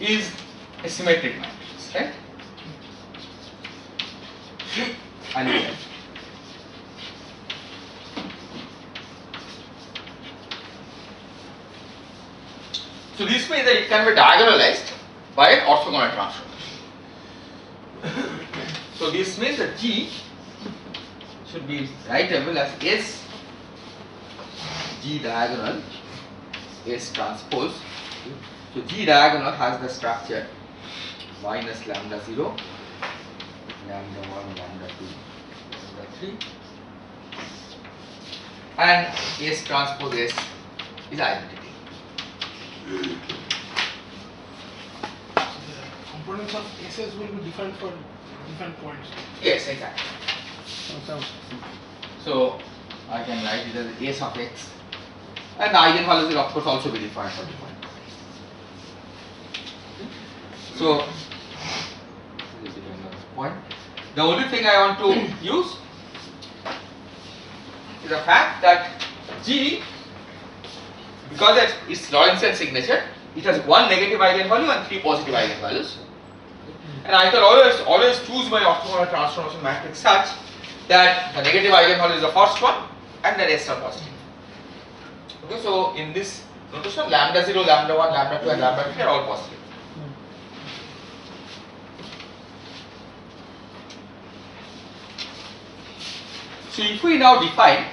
Speaker 2: is a symmetric matrix, right? And so this means that it can be diagonalized by an orthogonal transformation. So this means that G should be writable as S G diagonal S transpose. So G diagonal has the structure minus lambda 0, lambda 1, lambda 2, lambda 3, and S transpose S is identity.
Speaker 1: So the components of S's will be different for different points.
Speaker 2: Yes, exactly.
Speaker 3: So,
Speaker 2: So I can write it as S of x, and the eigenvalues will of course also be defined for different points. So this is another point. The only thing I want to use is the fact that G, because it's Lorentzian signature, it has one negative eigenvalue and three positive eigenvalues. And I can always choose my orthogonal transformation matrix such that the negative eigenvalue is the first one and the rest are positive. Okay, so in this notation, lambda 0, lambda 1, lambda 2 and lambda 3 are all positive. So if we now define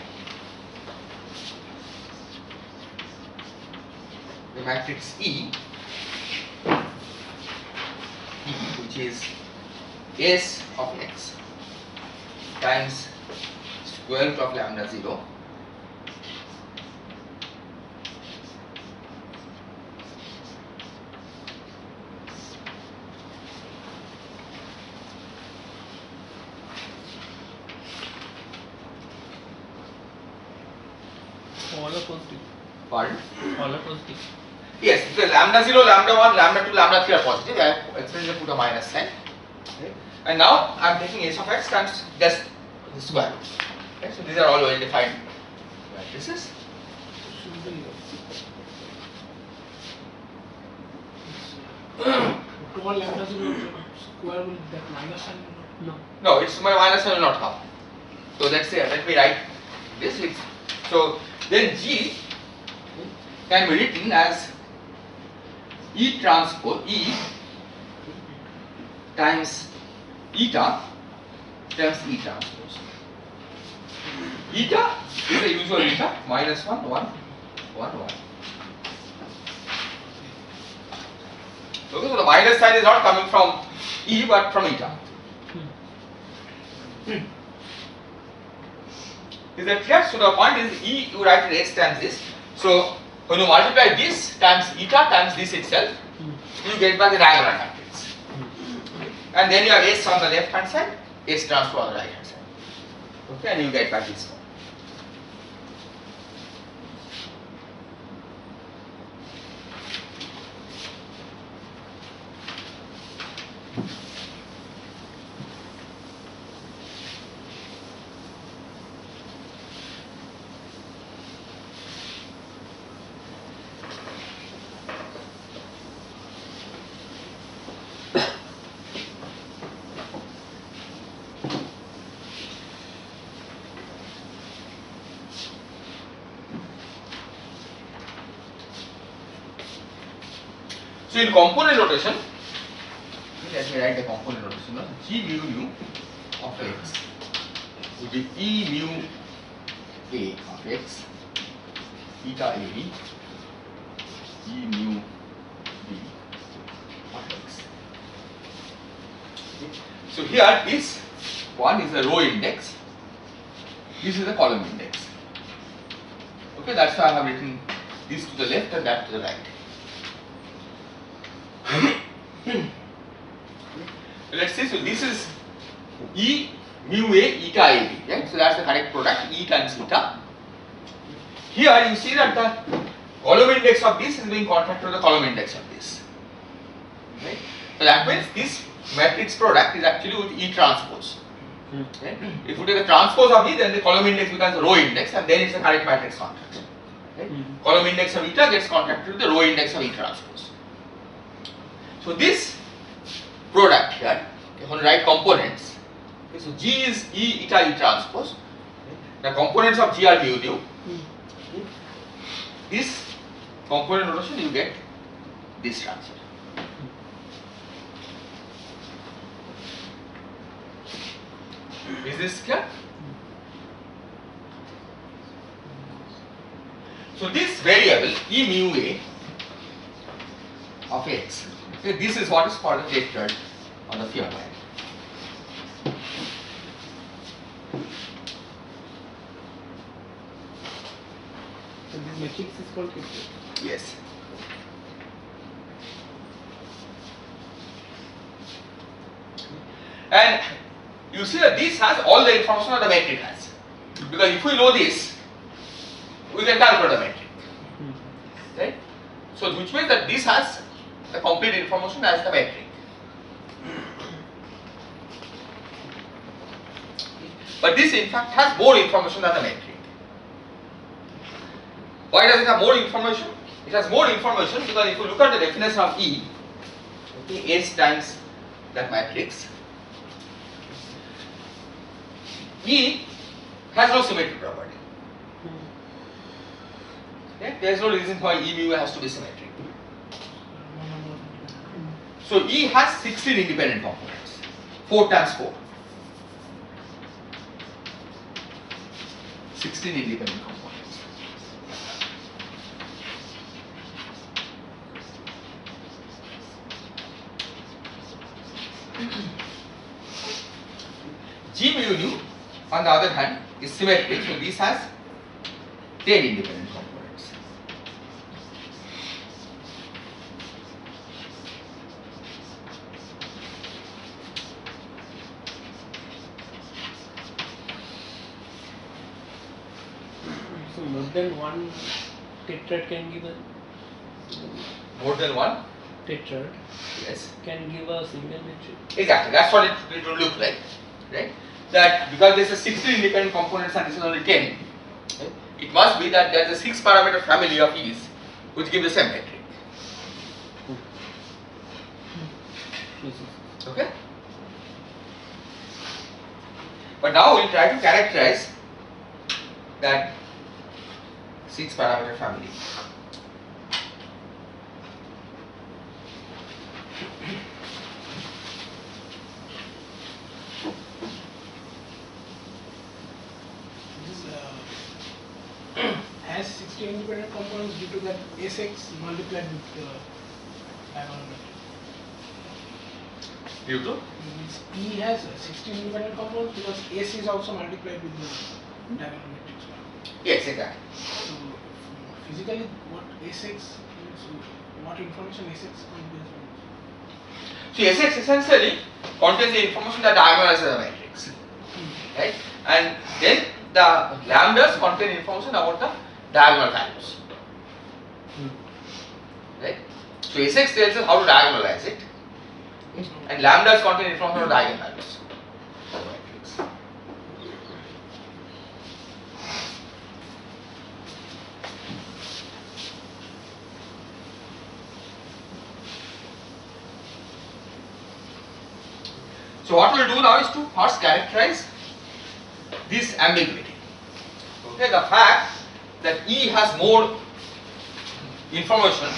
Speaker 2: the matrix E, which is S of x times square root of lambda 0
Speaker 3: all are positive.
Speaker 2: pardon?
Speaker 3: All are positive.
Speaker 2: Yes, because lambda 0, lambda 1, lambda 2, lambda 3 are positive. I have explicitly put a minus sign. Okay. And now I am taking S of x times just the square root. Okay. So these are all well defined matrices.
Speaker 1: Should be 12 lambda 0 square will that minus sign?
Speaker 3: No.
Speaker 2: No, it's my minus sign will not come. So let's say, let me write this. So then G can be written as E transpose E times eta times E transpose. Eta is the usual eta, minus 1, 1, 1, 1. Okay, so the minus sign is not coming from E but from eta. Is that clear? So the point is E, you write it S times this. So when you multiply this times eta times this itself, you get back the diagonal matrix. And then you have S on the left hand side, S transpose on the right hand side. Okay, and you get back this one. So in component notation, let me write the component notation. G mu nu of x would be E mu A of x, eta A B, E mu B matrix. Okay. So here this one is the row index, this is the column index. Okay, that's why I have written this to the left and that to the right. Let's see, so this is E mu A eta A B, right? So that's the correct product, E times eta. Here you see that the column index of this is being contracted to the column index of this. Right? So that means this matrix product is actually with E transpose. Right? If you take the transpose of E, then the column index becomes the row index, and then it's the correct matrix contraction. Right? Column index of eta gets contracted to the row index of E transpose. So this product here, okay, when you write components, okay, so G is E eta E transpose. Okay? The components of G are mu nu. This component notation you get this transfer. Is this clear? So this variable E mu A of x, okay, this is what is called the tetrad on the Fiat line.
Speaker 3: So this matrix is called tetrad.
Speaker 2: Yes. And you see that this has all the information that the metric has. Because if we know this, we can calculate the metric. Right? So which means that this has the complete information as the metric. But this in fact has more information than the metric. Why does it have more information? It has more information because if you look at the definition of E, okay, S times that matrix, E has no symmetry property. Okay? There is no reason why E mu has to be symmetric. So E has 16 independent components, 4 times 4. 16 independent components. G mu nu on the other hand is symmetric, so this has 10 independent components.
Speaker 3: So more than one tetrad can give a
Speaker 2: More than one?
Speaker 3: tetrad
Speaker 2: Yes.
Speaker 3: can give a single matrix.
Speaker 2: Exactly, that's what it will look like. Right? That because there is a 16 independent components and this is only 10, right? It must be that there is a 6 parameter family of E's which give the same metric. Okay? But now we will try to characterize that 6 parameter family.
Speaker 1: Has 16 independent components due to that Sx multiplied with the diagonal matrix.
Speaker 2: Due to?
Speaker 1: Means E has 16 independent components because S is also multiplied with the diagonal matrix.
Speaker 2: Yes, exactly.
Speaker 1: So physically, what Sx means, what information Sx contains.
Speaker 2: So Sx essentially contains the information that diagonalizes the matrix, right? And then the lambdas contain information about the diagonal values, right? So Sx tells us how to diagonalize it, and lambdas contain information about diagonal values of the matrix. So what we will do now is to first characterize this ambiguity. Okay, the fact that E has more information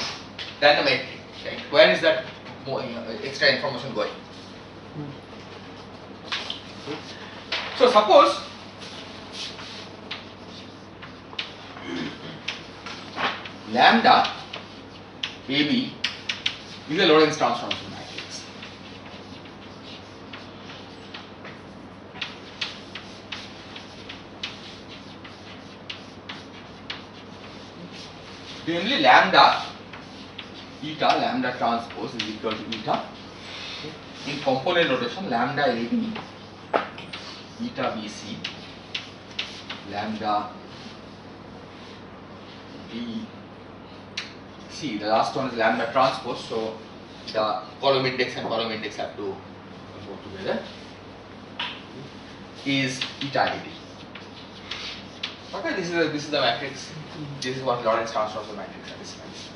Speaker 2: than the metric. Right? Where is that more extra information going? So suppose lambda AB is a Lorentz transformation matrix. Generally lambda transpose is equal to eta. In component notation, lambda AB, eta BC, lambda BC. The last one is lambda transpose, so the column index and column index have to go together. Is eta AB. Okay, this is the matrix. This is what Lorentz transforms the matrix satisfies.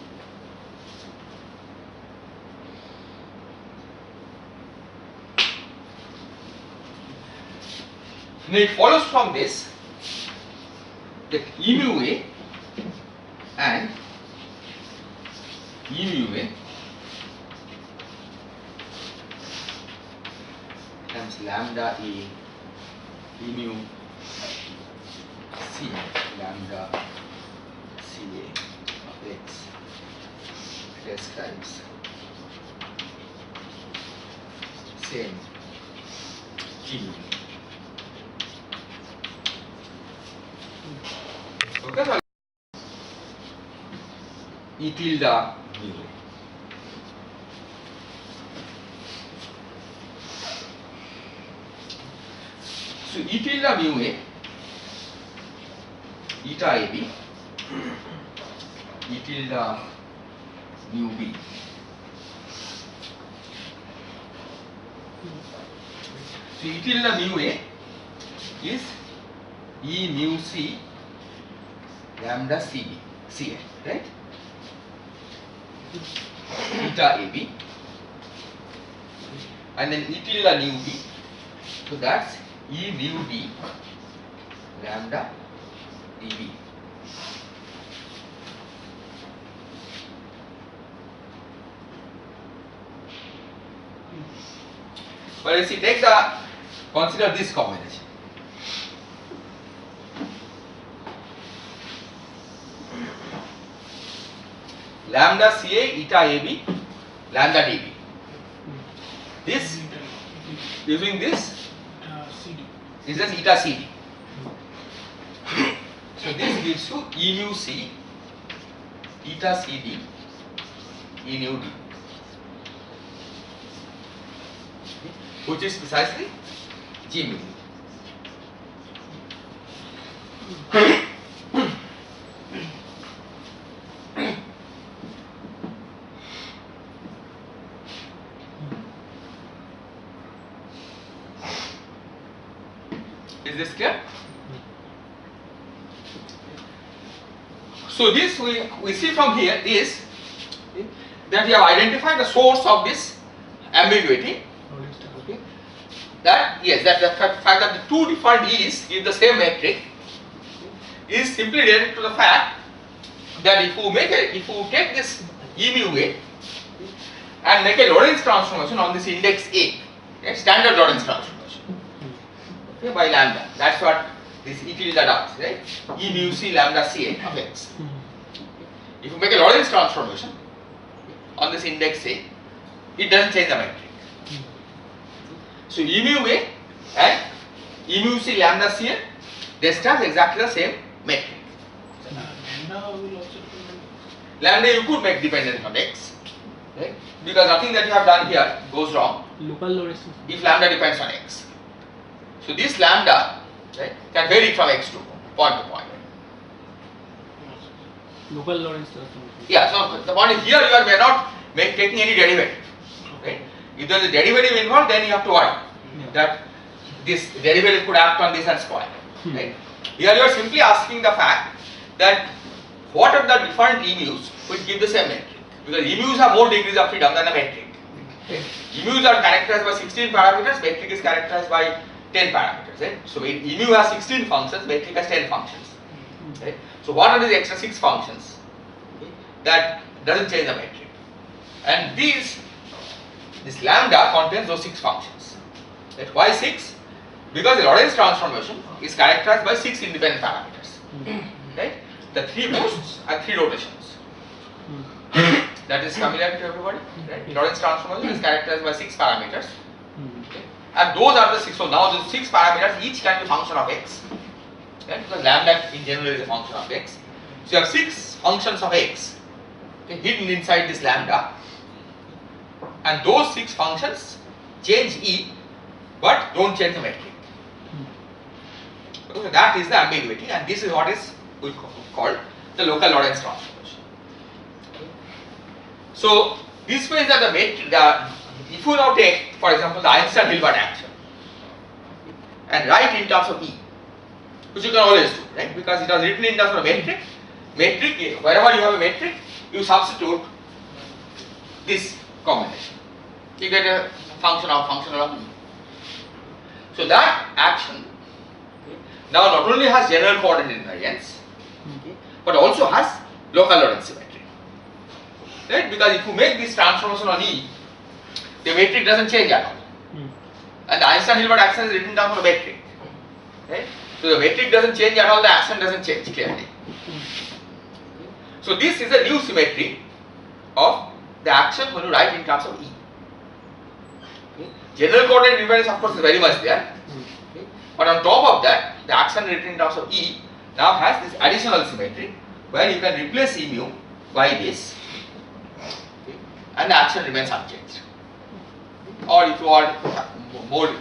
Speaker 2: Now it follows from this that E mu A and E mu A times lambda A E mu C lambda C A of X describes same G mu. Okay, so E tilde mu A. So E tilde mu A, eta AB, E tilde mu B. So E tilde mu A is E mu C lambda CB, CA, right? Eta AB, and then E tilde mu B, so that's E mu D lambda dB. But if you take consider this combination. Lambda CA eta AB lambda dB. This using this
Speaker 1: CD.
Speaker 2: is just eta CD. So this gives you E mu C eta CD E mu D, which is precisely G mu. Is this clear? So this we see from here is that we have identified the source of this ambiguity. Okay. That yes, that the fact that the two different E's in the same metric is simply related to the fact that if you take this E mu A and make a Lorentz transformation on this index A, okay, standard Lorentz transformation, okay, by lambda. That's what this E tilde does, right? E mu C lambda C A of X. If you make a Lorentz transformation on this index A, it doesn't change the metric. So E mu A and E mu C lambda C A, they start exactly the same metric.
Speaker 1: Lambda will also depend.
Speaker 2: Lambda you could make dependent on X, right? Because nothing that you have done here goes wrong
Speaker 3: Local Lorentz.
Speaker 2: if lambda depends on X. So this lambda, right, can vary from X to point to point.
Speaker 3: Local Lorentz transformation.
Speaker 2: Yeah, so the point is here you are not taking any derivative, right? If there is a derivative involved, then you have to worry that this derivative could act on this and spoil, right? Here you are simply asking the fact that what are the different E mu's which give the same metric, because E mu's have more degrees of freedom than the metric. Okay? E mu's are characterized by 16 parameters, metric is characterized by 10 parameters, right? So E mu has 16 functions, metric has 10 functions, right? So what are these extra 6 functions? Okay? That doesn't change the metric, and this lambda contains those 6 functions. Right? Why 6? Because the Lorentz transformation is characterized by 6 independent parameters, right? The 3 boosts and 3 rotations. That is familiar to everybody, right? Lorentz transformation is characterized by 6 parameters. Okay. And those are the 6. So now the 6 parameters each can be function of x. Okay. Because lambda in general is a function of x. So you have 6 functions of x, okay, hidden inside this lambda. And those 6 functions change E but don't change the metric. So that is the ambiguity, and this is what is called the local Lorentz transformation. So this means that the metric, if you now take, for example, the Einstein-Hilbert action and write in terms of E, which you can always do, right? Because it was written in terms of a metric. Metric, wherever you have a metric, you substitute this combination. You get a function of E. So that action now not only has general coordinate invariance, but also has local Lorentz symmetry, right? Because if you make this transformation on E, the metric doesn't change at all, and the Einstein-Hilbert action is written in terms of a metric, right? So the metric doesn't change at all, the action doesn't change clearly. So this is a new symmetry of the action when you write in terms of E. General coordinate invariance of course is very much there, but on top of that, the action written in terms of E now has this additional symmetry where you can replace E mu by this, and the action remains unchanged. Or if you are more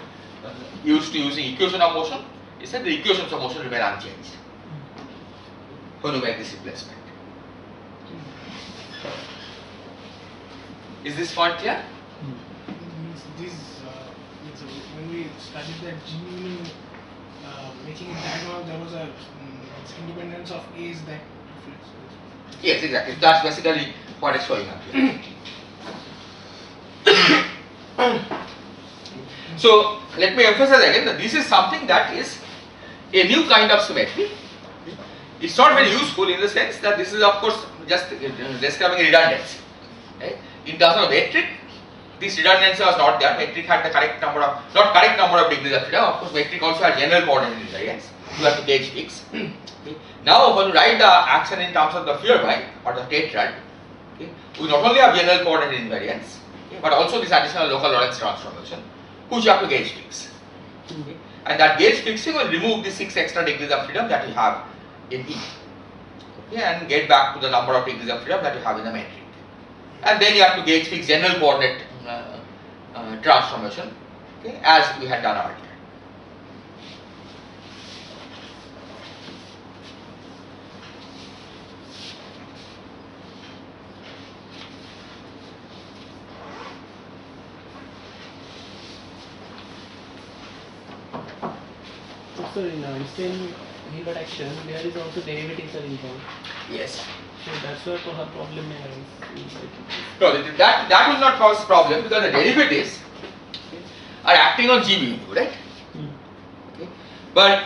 Speaker 2: used to using equation of motion, you said the equations of motion remain unchanged when you make this replacement. Is this point clear?
Speaker 1: When we studied that G mu making it diagonal, there was a independence of A is that reflects.
Speaker 2: Yes, exactly. That's basically what is showing up here. So let me emphasize again that this is something that is a new kind of symmetry. It's not very useful in the sense that this is of course just describing redundancy. Right? In terms of metric, this redundancy was not there. Metric had the correct number of, not correct number of degrees of freedom. Of course, metric also had general coordinate invariance. You have to gauge fix. Okay. Now, when you write the action in terms of the Feuerbach or the tetrad, okay, we not only have general coordinate invariance, okay, but also this additional local Lorentz transformation, which you have to gauge fix. Okay. And that gauge fixing will remove the 6 extra degrees of freedom that you have in E, okay, and get back to the number of degrees of freedom that you have in the metric. And then you have to gauge fix general coordinate transformation, okay, as we had done earlier.
Speaker 3: So in Einstein-Hilbert action, there is also derivatives are involved.
Speaker 2: Yes.
Speaker 3: So that's where the problem may arise.
Speaker 2: No, that will not cause problem because the derivatives are acting on G mu, right? Okay. But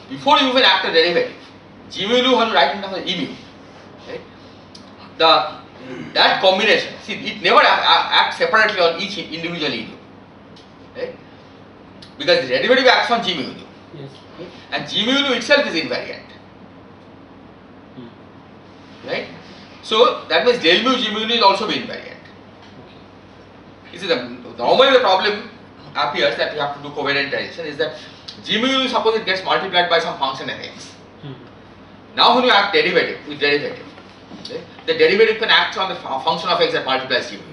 Speaker 2: before you even act a derivative, G mu when you write in terms of E mu, right? That combination, see, it never acts separately on each individual E mu, right? Because the derivative acts on G mu.
Speaker 3: Yes.
Speaker 2: Okay? And G mu itself is invariant. Right? So that means del mu G mu is also be invariant. You see, normally the problem appears that you have to do covariant addition is that G mu, suppose it gets multiplied by some function of x. Now when you act derivative with derivative, okay, the derivative can act on the function of x that multiplies G mu,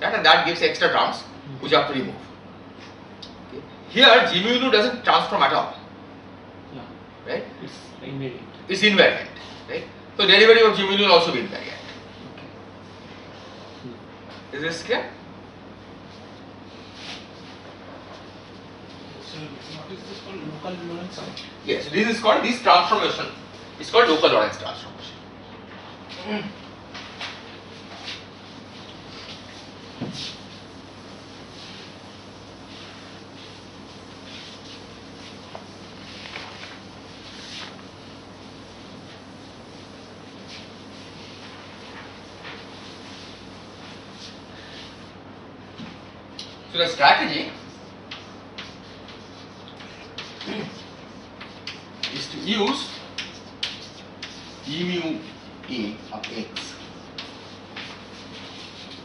Speaker 2: right? And that gives extra terms which you have to remove. Okay. Here G mu doesn't transform at all.
Speaker 3: Yeah.
Speaker 2: Right?
Speaker 3: It's invariant.
Speaker 2: It's invariant. Right? So derivative of G mu will also be invariant. Is this clear?
Speaker 1: So what is this called? Local Lorentz?
Speaker 2: Yes, this is called, this transformation is called local Lorentz transformation. So the strategy is to use E mu A of x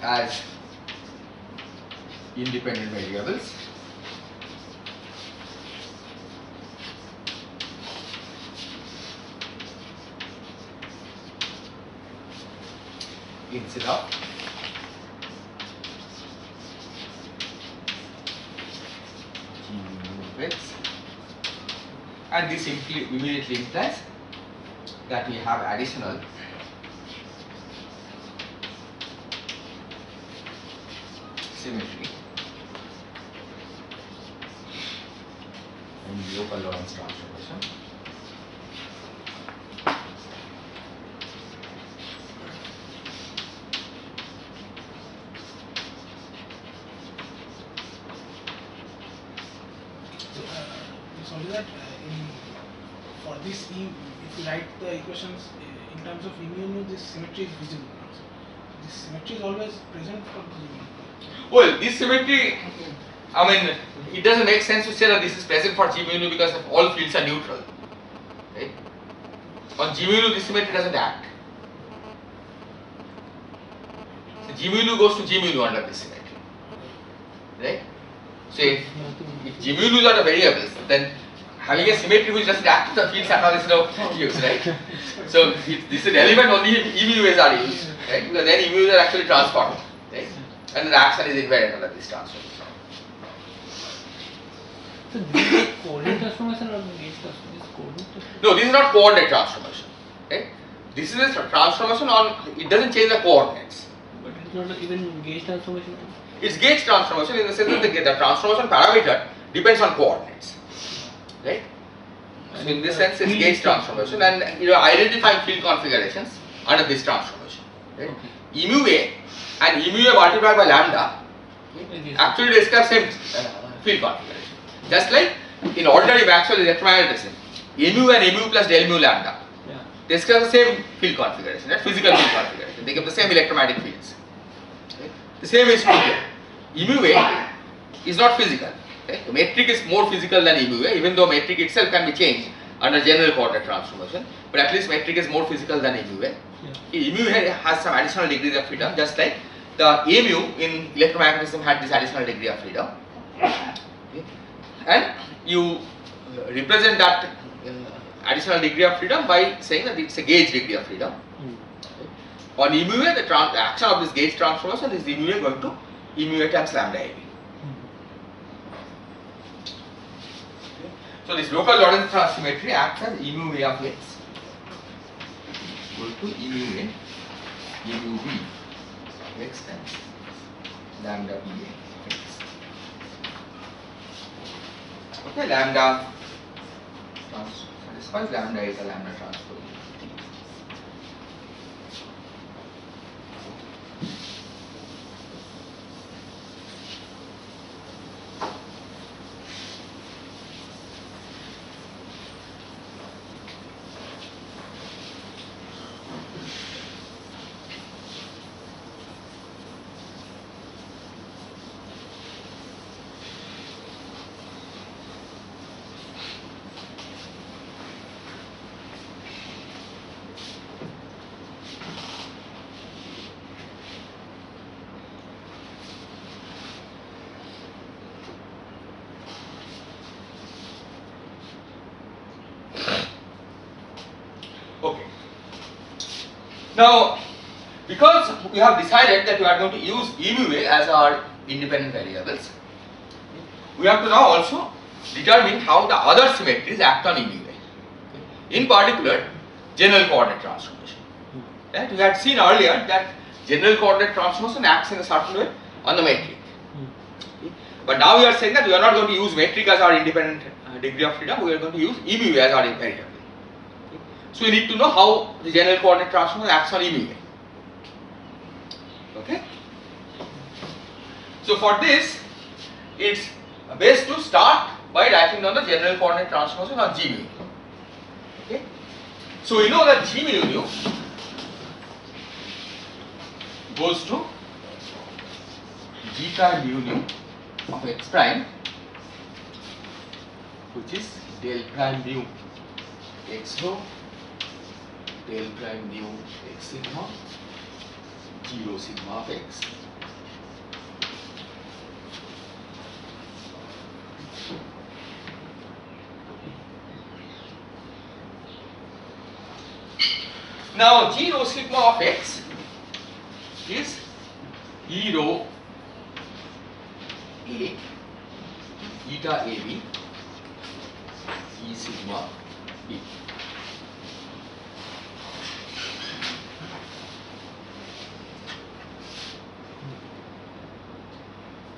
Speaker 2: as independent variables. Instead of G mu of x, and this immediately implies that we have additional symmetry in local Lorentz transformation.
Speaker 1: It's only that for this E, if you write the equations in terms of E mu, this symmetry is visible. So this symmetry is always present for G mu.
Speaker 2: Well, this symmetry, I mean, it doesn't make sense to say that this is present for G mu because all fields are neutral. Right? On G mu, this symmetry doesn't act. So G mu goes to G mu under this symmetry. Right? So if G mu are the variables, then having a symmetry which doesn't act to the fields at all is no use, right? So this is relevant only if E mu are used, right? Because then E mu are actually transformed, right? And the action is invariant under this transformation.
Speaker 3: So this is coordinate transformation or gauge transformation? This is coordinate transformation?
Speaker 2: No, this is not coordinate transformation, right? This is a transformation on, it doesn't change the coordinates.
Speaker 3: But it is not even gauge transformation?
Speaker 2: It's gauge transformation in the sense that the transformation parameter depends on coordinates, right? So in this sense, it's gauge transformation, and you are identifying field configurations under this transformation, right? E mu A and E mu A multiplied by lambda actually describe same field configuration. Just like in ordinary Maxwell electromagnetism, E mu and E mu plus del mu lambda describe the same field configuration, right? Physical field configuration. They give the same electromagnetic fields. Right? The same is true here. E mu A is not physical. Okay? The metric is more physical than E mu A, even though metric itself can be changed under general coordinate transformation, but at least metric is more physical than E mu A. E mu A has some additional degrees of freedom, just like the A mu in electromagnetism had this additional degree of freedom. Okay? And you represent that additional degree of freedom by saying that it's a gauge degree of freedom. Okay? On E mu A, the action of this gauge transformation is E mu A going to E mu A times lambda A B. So this local Lorentz symmetry acts as E mu A of x equal to E mu A, E mu B of x times lambda B A x. Okay, lambda satisfies lambda is a lambda transpose. Okay. Now, because we have decided that we are going to use E mu A as our independent variables, we have to now also determine how the other symmetries act on E mu A. In particular, general coordinate transformation. Right? We had seen earlier that general coordinate transformation acts in a certain way on the metric. But now we are saying that we are not going to use metric as our independent degree of freedom, we are going to use E mu A as our variable. So we need to know how the general coordinate transformation acts on E mu A. Okay? So for this, it's best to start by writing down the general coordinate transformation on G mu. Okay? So we know that G mu nu goes to G prime mu nu of x prime, which is del prime mu x rho del prime mu x sigma 0 sigma of x Now G rho sigma of x is E rho A eta AB E sigma B.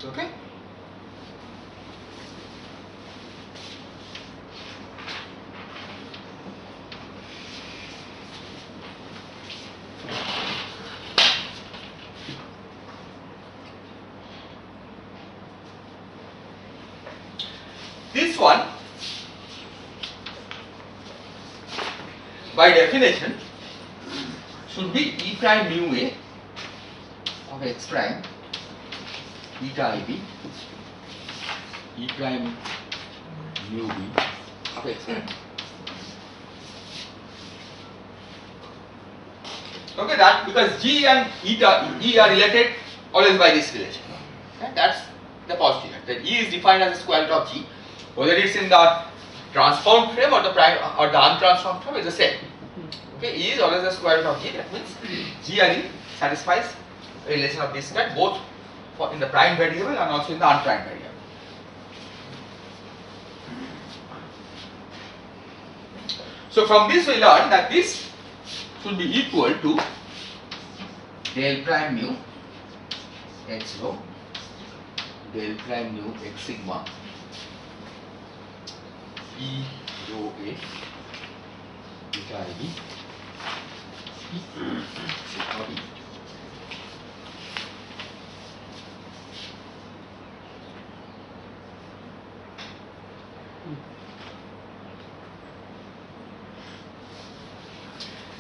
Speaker 2: Okay? This one, by definition, should be E prime mu A of x prime eta AB E prime mu B of x prime. Okay, that because G and eta E are related always by this relation. Okay, that's the postulate that E is defined as the square root of G, whether it's in the transformed frame or the prime or the untransformed frame is the same. Okay, E is always the square root of G. That means G and E satisfies a relation of this kind both for in the prime variable and also in the unprimed variable. So from this we learn that this should be equal to del prime mu x rho del prime mu x sigma E rho A eta AB sigma B.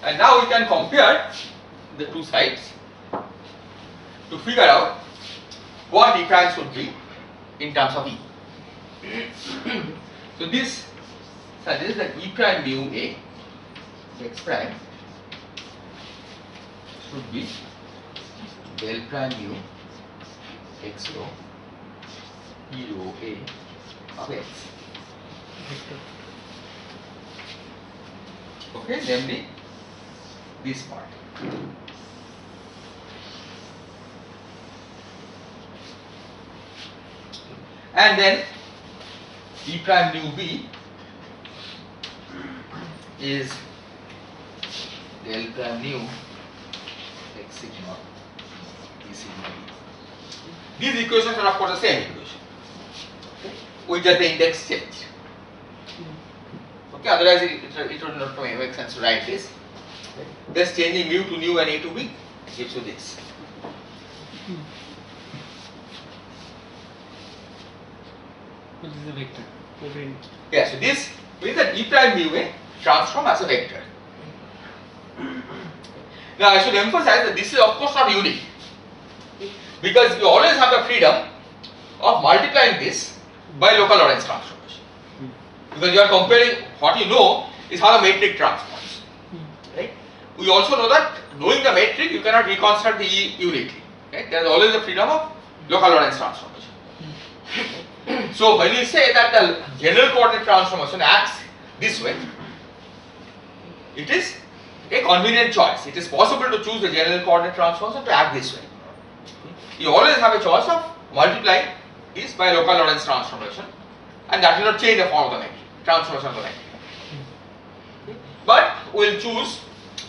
Speaker 2: And now we can compare the two sides to figure out what E prime should be in terms of E. So this suggests that E prime mu A x prime should be del prime mu x rho E rho A of x. Okay, namely this part. And then E prime mu B is del prime mu x sigma E sigma B. These equations are of course the same equation, okay, with just the index change. Okay, otherwise it would not make sense to write this. Just changing mu to nu and A to B gives you this.
Speaker 3: This is a vector. Okay.
Speaker 2: Yeah, so this means that E prime mu A transform as a vector. Now I should emphasize that this is of course not unique, because you always have the freedom of multiplying this by local Lorentz transformation, because you are comparing what you know is how the metric transforms, right? We also know that knowing the metric you cannot reconstruct the E uniquely, right? There is always the freedom of local Lorentz transformation. So when you say that the general coordinate transformation acts this way, it is a convenient choice. It is possible to choose the general coordinate transformation to act this way. You always have a choice of multiplying this by local Lorentz transformation, and that will not change the form of the metric, transformation of the metric. But we will choose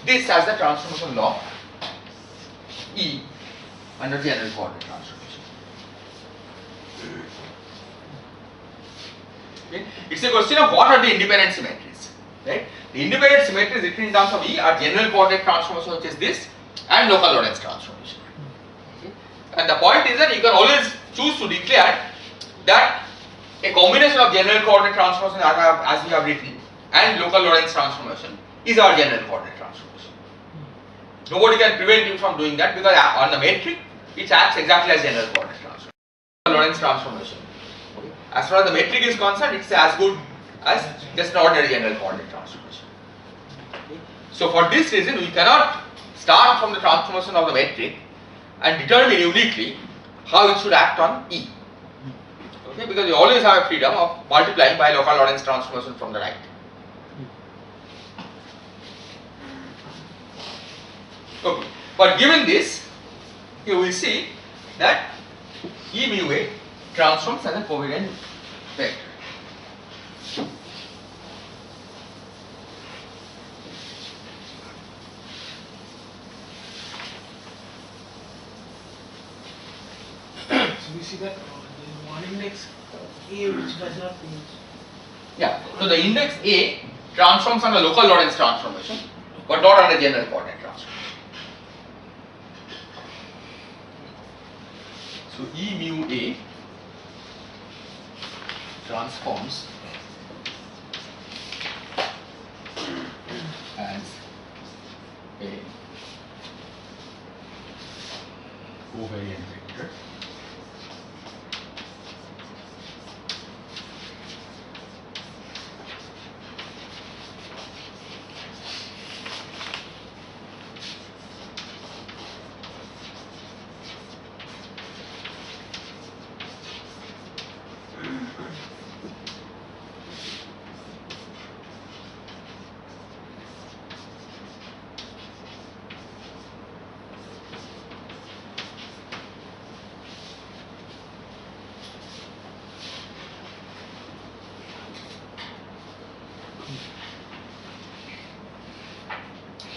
Speaker 2: this as the transformation law E under general coordinate transformation. Okay. It's a question of what are the independent symmetries, right? The independent symmetries written in terms of E are general coordinate transformation, which is this, and local Lorentz transformation. Okay. And the point is that you can always choose to declare that a combination of general coordinate transformation as we have written and local Lorentz transformation is our general coordinate transformation. Nobody can prevent you from doing that, because on the metric it acts exactly as general coordinate transformation. Lorentz transformation. As far as the metric is concerned, it's as good as just an ordinary general coordinate transformation. So for this reason, we cannot start from the transformation of the metric and determine uniquely how it should act on E. Okay, because you always have a freedom of multiplying by local Lorentz transformation from the right. Okay, but given this, you will see that E mu A transforms as a covariant vector.
Speaker 1: So we see that there is one index A which does not change.
Speaker 2: Yeah, so the index A transforms on a local Lorentz transformation, but not on a general coordinate transform. So E mu A transforms as a covariant vector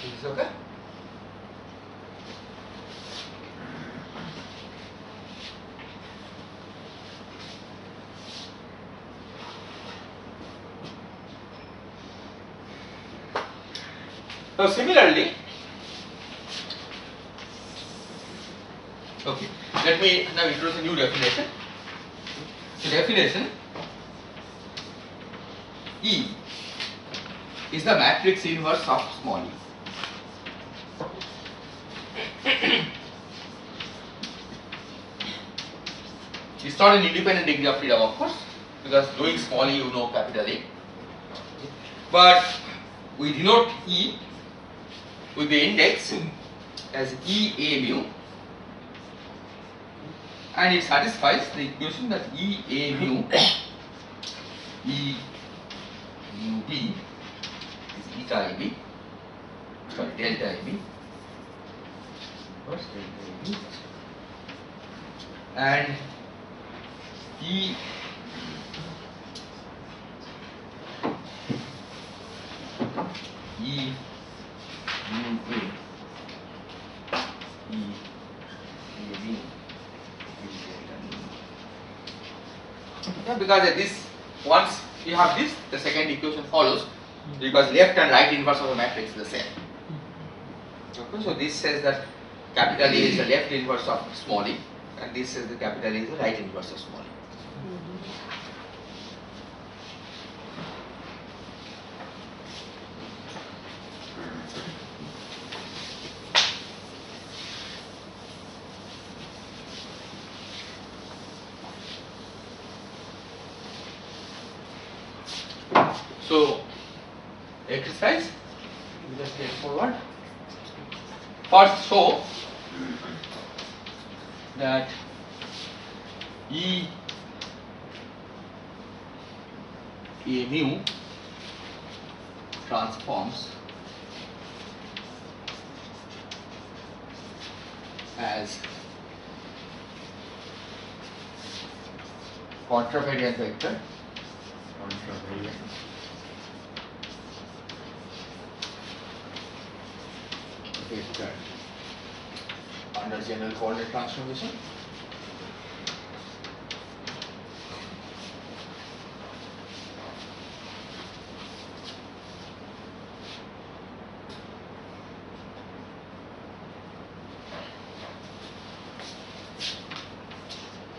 Speaker 2: Is this okay? Now similarly, okay, let me now introduce a new definition. The definition E is the matrix inverse of small e. It's not an independent degree of freedom, of course, because doing small e you know capital A. But we denote E with the index as E A mu, and it satisfies the equation that E A mu E mu B is eta A B, sorry, delta A B, first delta A B, and E E mu A E A B is delta mu. Yeah, because at this, once you have this, the second equation follows, because left and right inverse of the matrix is the same. Okay, so this says that capital A is the left inverse of small e, and this says the capital A is the right inverse of small e. So, exercise, just straightforward. First, show that E A mu transforms as contravariant vector. Vector under general coordinate transformation.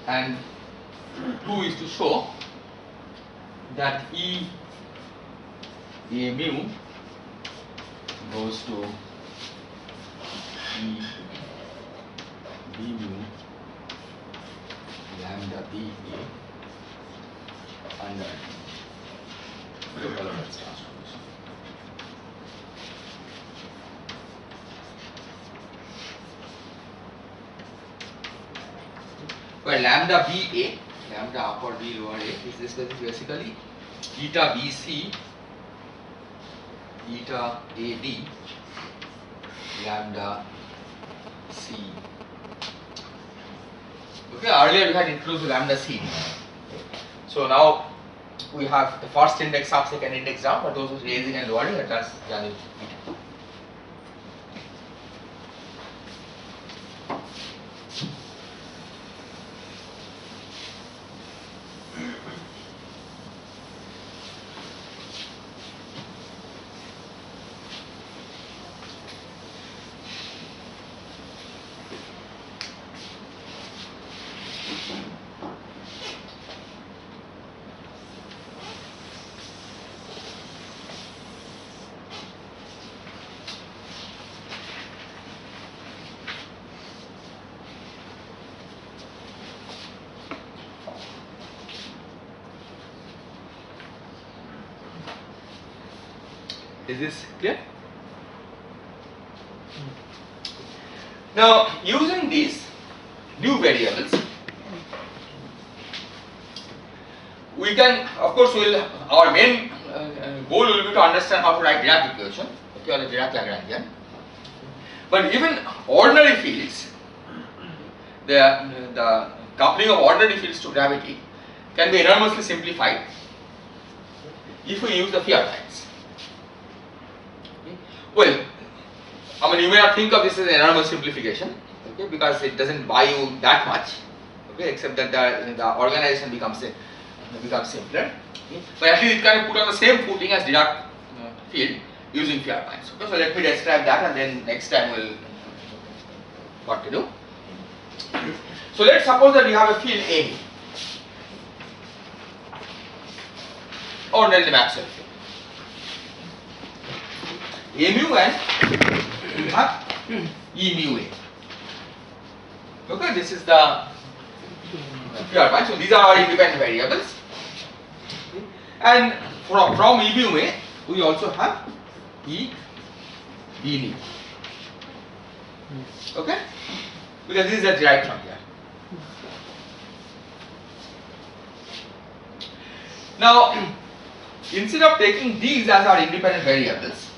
Speaker 2: And 2 is to show that E A mu goes to E B mu lambda B A under local Lorentz transformation. Where lambda B A, lambda upper B lower A, is this basically eta B C, eta A D, lambda C. Okay, earlier we had introduced lambda C. So now we have the first index up, second index down, but those who are raising and lowering, that is done with beta. Is this clear? Now, using these new variables, we can, of course, our main goal will be to understand how to write Dirac equation, okay, or the Dirac Lagrangian. But even ordinary fields, the coupling of ordinary fields to gravity can be enormously simplified if we use the Fiersteins. Well, I mean, you may not think of this as an enormous simplification, okay, because it doesn't buy you that much, okay, except that the organization becomes simpler. Okay. But at least it can be put on the same footing as Dirac field using Fiersteins. Okay, so let me describe that, and then next time we'll continue. So let's suppose that we have a field A, ordinarily Maxwell field. A mu and you have E mu A. Okay, this is the Fierstein. So these are our independent variables. And from E mu A, we also have E mu. Okay? Because this is derived from here. Now, instead of taking these as our independent variables,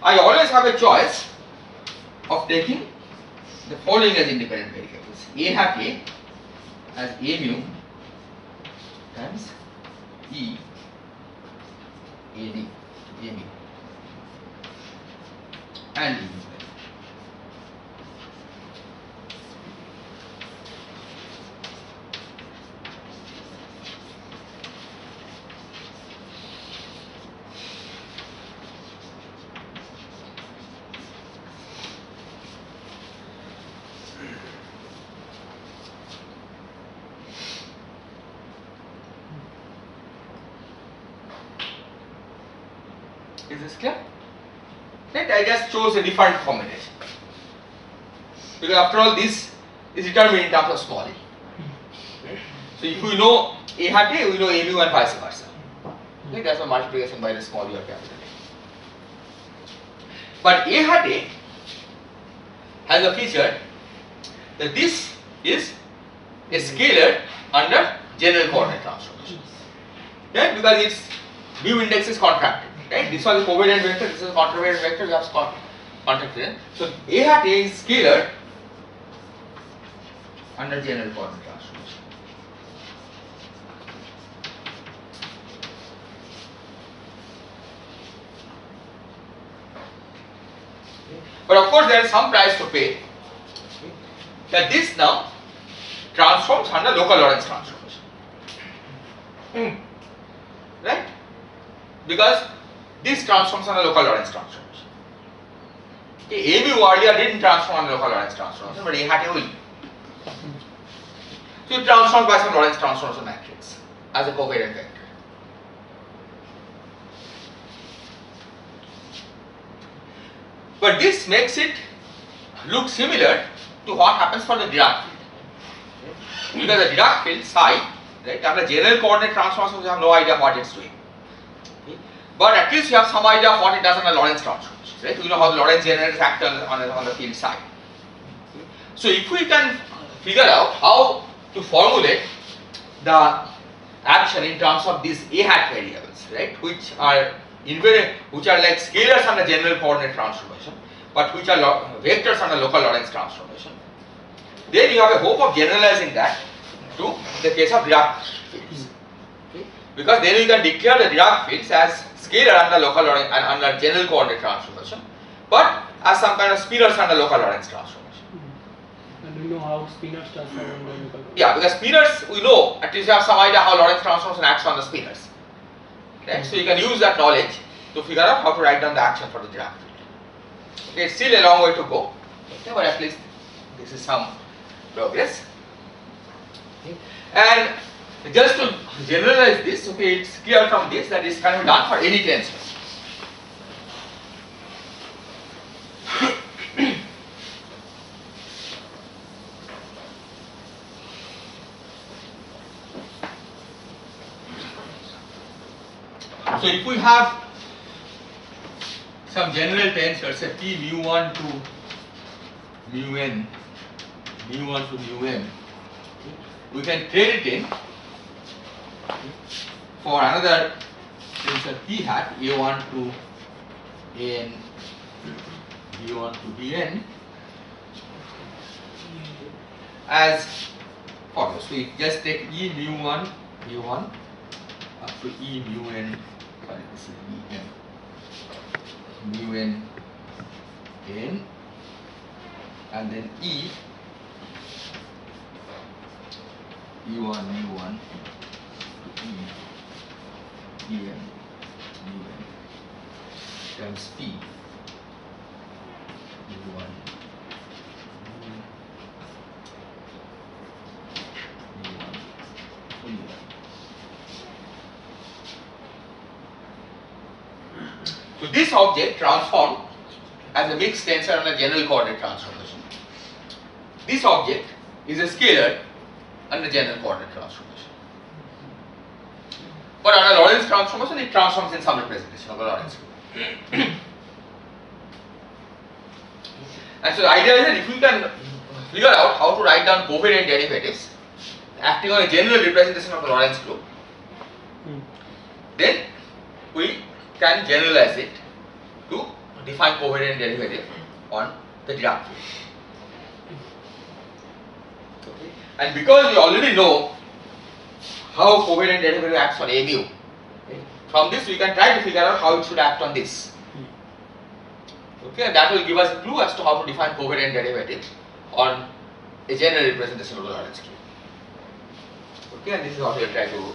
Speaker 2: I always have a choice of taking the following as independent variables. A hat A as A mu times E A d A mu and E mu. Is this clear? Right, I just chose a different combination because after all this is determined in terms of small a. So if we know A hat A, we know A mu and vice versa. Okay, that's why multiplication by the small u or capital A. But A hat A has a feature that this is a scalar under general coordinate transformation. Right? Because its mu index is contracted. Right? This was a covariant vector, this is a contravariant vector, we have contracted. So A hat A is scalar under general coordinate transformation. But of course there is some price to pay. That this now transforms under local Lorentz transformation. Right? Because this transforms under local Lorentz transformation. Okay, A mu earlier didn't transform under local Lorentz transformation, but A hat A will. So it transforms by some Lorentz transformation matrix as a covariant vector. But this makes it look similar to what happens for the Dirac field. Because the Dirac field psi, right, under general coordinate transformation, we have no idea what it's doing. Okay. But at least you have some idea of what it does on the Lorentz transformation. Right? You know how the Lorentz generators act on the field psi. Okay. So if we can figure out how to formulate the action in terms of these A hat variables, right, which are like scalars under general coordinate transformation. but which are vectors under local Lorentz transformation. Then you have a hope of generalizing that to the case of Dirac fields. Okay? Because then you can declare the Dirac fields as scalar under local Lorentz and under general coordinate transformation, but as some kind of spinors under local Lorentz transformation.
Speaker 3: And do you know how spinors transform under local?
Speaker 2: Yeah, because spinors we know, at least you have some idea how Lorentz transformation acts on the spinors. Okay? So you can use that knowledge to figure out how to write down the action for the Dirac field. Okay, it's still a long way to go, okay, but at least this is some progress. Okay. And just to generalize this, okay, it's clear from this that this can be done for any tensor. So if we have some general tensor, say P mu1 to mu n, mu1 to mu m, we can trade it in for another tensor P hat a1 to n, b1 to bn as follows. We just take E mu1 a1 up to E mu n, sorry, this is E m, mu n n, and then E E1 mu1 to E em mu n times P mu1 So this object transformed as a mixed tensor on a general coordinate transformation. This object is a scalar under general coordinate transformation. But on a Lorentz transformation, it transforms in some representation of a Lorentz group. And so the idea is that if we can figure out how to write down covariant derivatives acting on a general representation of the Lorentz group, then we can generalize it to define covariant derivative on the Dirac field. Okay. And because we already know how covariant derivative acts on a mu, okay, from this we can try to figure out how it should act on this. Okay, and that will give us a clue as to how to define covariant derivative on a general representation of the Lorentz group. Okay, and this is what we will try to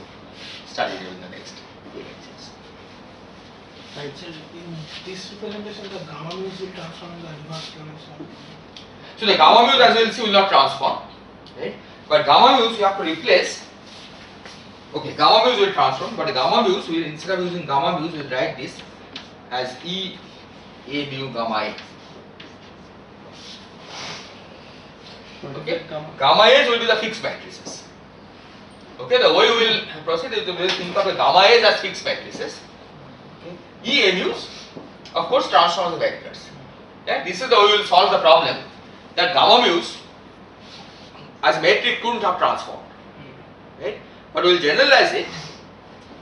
Speaker 2: study during the next few lectures.
Speaker 1: Right, so in this representation, the gamma mu's will transform in the reverse Lorentz.
Speaker 2: So the gamma mu's, as we will see, will not transform, right? But gamma mu's you have to replace. Okay, gamma mu's will transform, but the gamma mu's will, instead of using gamma mu's, we will write this as E a mu gamma a. Okay, gamma a's will be the fixed matrices. Okay, the way we will proceed is we will think of the gamma a's as fixed matrices. E a mu's, of course, transform the vectors. Yeah, this is the way we will solve the problem that gamma mu's as metric couldn't have transformed. Right? But we will generalize it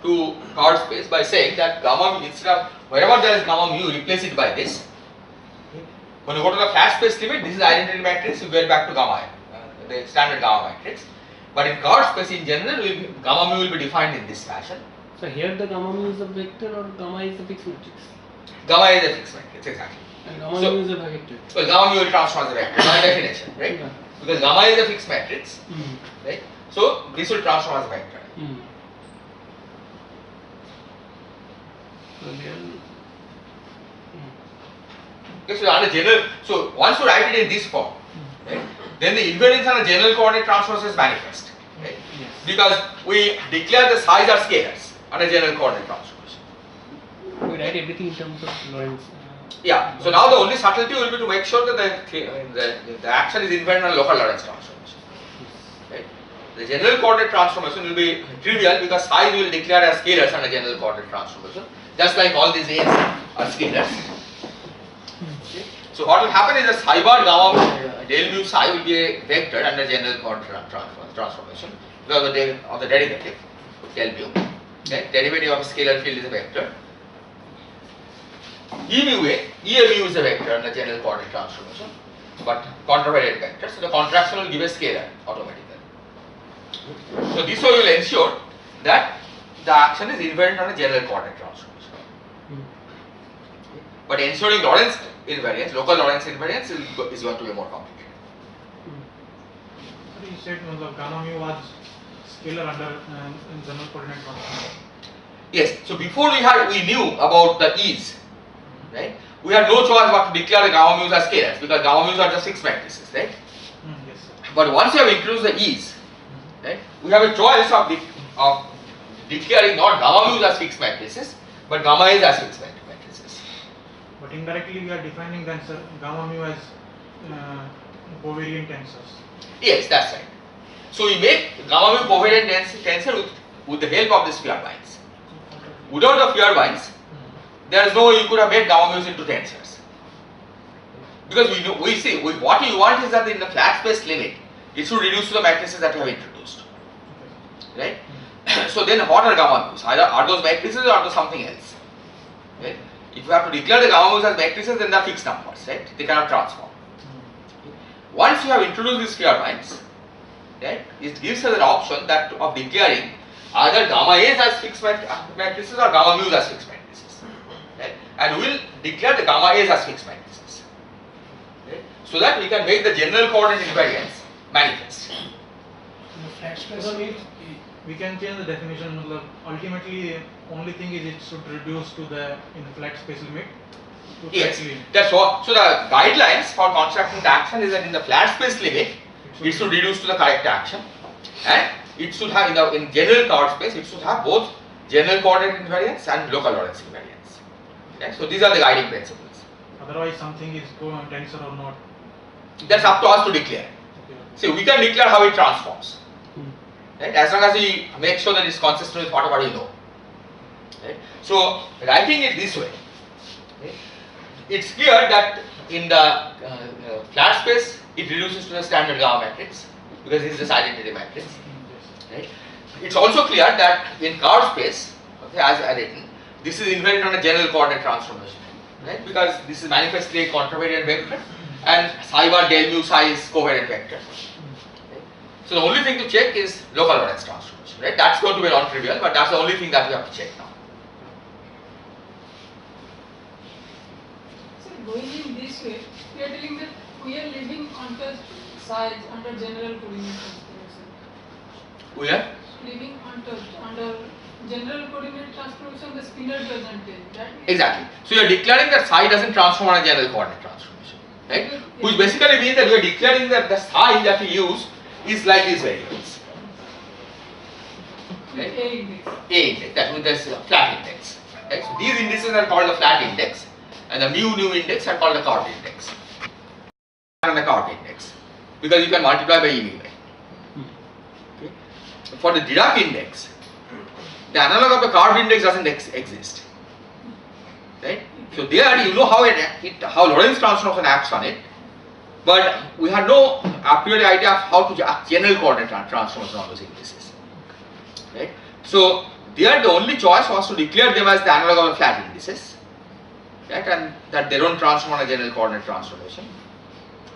Speaker 2: to chord space by saying that gamma mu, instead of wherever there is gamma mu, replace it by this. When you go to the flat space limit, this is identity matrix, you get back to gamma n, the standard gamma matrix. But in chord space in general, gamma mu will be defined in this fashion.
Speaker 3: So here the gamma mu is a vector or gamma is a fixed matrix?
Speaker 2: Gamma is a fixed matrix, exactly.
Speaker 3: And gamma mu is a vector.
Speaker 2: Well, gamma mu will transform as a vector by definition, right?
Speaker 3: Okay.
Speaker 2: Because gamma is a fixed matrix, right? So this will transform as a vector.
Speaker 3: So here,
Speaker 2: Okay, so on a general, so once you write it in this form, right, then the invariance on a general coordinate transformation is manifest, right?
Speaker 3: yes.
Speaker 2: Because we declare the size are scalars on a general coordinate transformation.
Speaker 3: We write everything in terms of Lorentz.
Speaker 2: Yeah. So now the only subtlety will be to make sure that the action is invariant on a local Lorentz transformation. Right? The general coordinate transformation will be trivial because size will declare as scalars on a general coordinate transformation. Just like all these a's are scalars. Okay. So what will happen is that psi bar gamma del mu psi will be a vector under general coordinate transformation because of the derivative del mu. Okay. Derivative of a scalar field is a vector. E mu A, E mu is a vector in the general coordinate transformation, but contravariant vector, so the contraction will give a scalar automatically. So this way you will ensure that the action is invariant on a general coordinate transformation. But ensuring Lorentz invariance, local Lorentz invariance is going to be more complicated.
Speaker 5: Sir, you said the gamma mu was scalar under general coordinate transformation.
Speaker 2: Yes, so before we knew about the E's, right? We had no choice but to declare the gamma mu's as scalars because gamma mu's are just fixed matrices, right?
Speaker 5: Yes, sir.
Speaker 2: But once you have introduced the E's, right, we have a choice of declaring not gamma mu's as fixed matrices, but gamma A's as fixed matrices.
Speaker 5: But indirectly we are defining then, sir, gamma mu as covariant tensors.
Speaker 2: Yes, that's right. So we make gamma mu covariant tensor with the help of the Feuerbines. Without the Feuerbines, there is no way you could have made gamma mu's into tensors. Because what we want is that in the flat space limit, it should reduce to the matrices that we have introduced. Right? So then what are gamma mu's? Either are those matrices or are those something else? Right? If you have to declare the gamma mu's as matrices, then they are fixed numbers, right? They cannot transform. Once you have introduced these Feuerbines, right, it gives us an option that of declaring either gamma A's as fixed matrices or gamma mu's as fixed matrices. Right? And we will declare the gamma A's as fixed matrices. Right? So that we can make the general coordinate invariance manifest.
Speaker 1: In the flat space,
Speaker 5: So we can change the definition. Ultimately, only thing is it should reduce to the in flat space limit. To
Speaker 2: Yes,
Speaker 5: flat limit.
Speaker 2: that's what. So the guidelines for constructing the action is that in the flat space limit, it should reduce to the correct action, and it should have in general coordinate space, it should have both general coordinate invariance and local Lorentz invariance. Okay? So these are the guiding principles.
Speaker 5: Otherwise, something is tensor or not.
Speaker 2: That's up to us to declare.
Speaker 5: Okay.
Speaker 2: See, we can declare how it transforms. Right? As long as we make sure that it's consistent with whatever you know. Right? So writing it this way, okay, it's clear that in the flat space it reduces to the standard gamma matrix because this is this identity matrix. Right? It's also clear that in curved space, okay, as I written, this is invariant on a general coordinate transformation, right? Because this is manifestly a contravariant vector, and psi bar del mu psi is covariant vector. Okay? So the only thing to check is local Lorentz transformation, right? That's going to be non-trivial, but that's the only thing that we have to check now.
Speaker 4: So going in this way, we are telling that we are leaving untouched sides under general coordinate transformation.
Speaker 2: We are
Speaker 4: Leaving untouched under general coordinate transformation, the spinner doesn't take that.
Speaker 2: exactly. So you are declaring that psi doesn't transform on a general coordinate transformation, right? Which basically means that we are declaring that the psi that we use is like these variables. Right?
Speaker 4: A index.
Speaker 2: A index, that means there's a flat index. Right? So these indices are called the flat index, and the mu nu index are called the curved index. And the curved index, because you can multiply by E mu. Okay? For the Dirac index, the analog of the curved index doesn't exist. Right? So there you know how Lorentz transformation acts on it, but we had no a priori idea of how to general coordinate transformation on those indices. Right? So there the only choice was to declare them as the analog of the flat indices, right? And that they don't transform on a general coordinate transformation.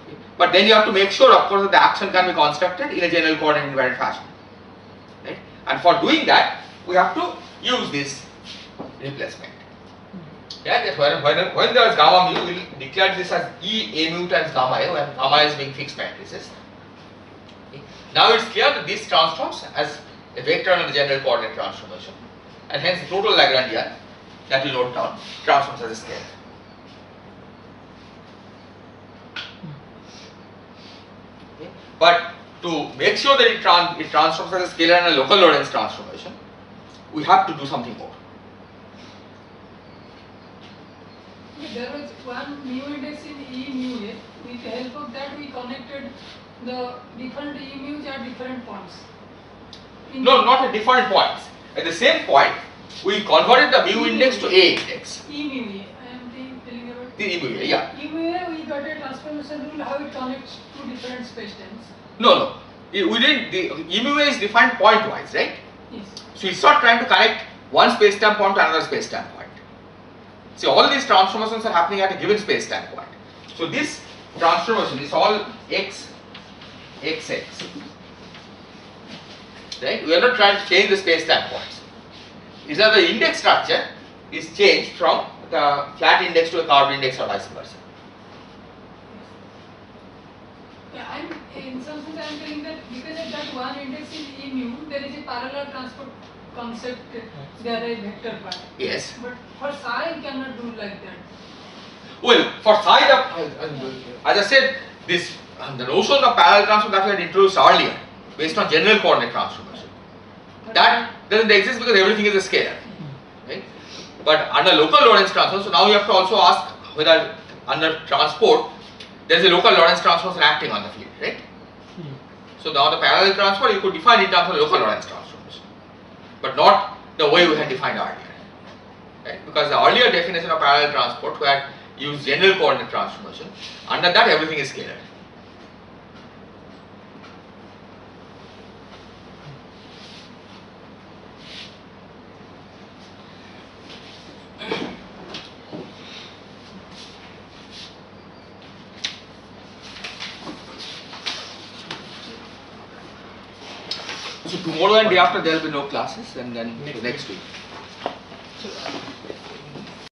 Speaker 2: Okay? But then you have to make sure, of course, that the action can be constructed in a general coordinate invariant fashion. Right? And for doing that, we have to use this replacement. Yeah, that when there is gamma mu, we will declare this as E A mu times gamma A, when gamma is being fixed matrices. Okay. Now it's clear that this transforms as a vector on the general coordinate transformation, and hence the total Lagrangian that we wrote down transforms as a scalar. Okay. But to make sure that it transforms as a scalar and a local Lorentz transformation, we have to do something more.
Speaker 4: There was one mu index in E mu A. With the help of that, we connected the different E mu's at different points.
Speaker 2: No, not at different points. At the same point, we converted the mu index to A index.
Speaker 4: E mu A. I am telling about
Speaker 2: The E mu A, yeah.
Speaker 4: E mu A. We got a transformation rule how it connects to different spacetimes.
Speaker 2: No. We didn't. The E mu A is defined point-wise, right?
Speaker 4: Yes.
Speaker 2: So it's not trying to connect one space-time point to another space-time point. See, all these transformations are happening at a given space time point. So this transformation is all x, x, x. Right? We are not trying to change the space time points. Is that the index structure is changed from the flat index to a curved index or vice versa.
Speaker 4: Yeah, in some sense I am telling that because at that one index in E mu, there is a parallel transport concept there is vector part.
Speaker 2: Yes.
Speaker 4: But for psi you cannot do like that.
Speaker 2: Well, for psi, as I said, this the notion of parallel transform that we had introduced earlier, based on general coordinate transformation, that doesn't exist because everything is a scalar, right? But under local Lorentz transform, so now you have to also ask whether under transport there is a local Lorentz transformation acting on the field, right? So now the parallel transform you could define in terms of local Lorentz transformation, but not the way we had defined earlier, right? Because the earlier definition of parallel transport where use general coordinate transformation, under that everything is scalar. So tomorrow and day after there will be no classes, and then next week.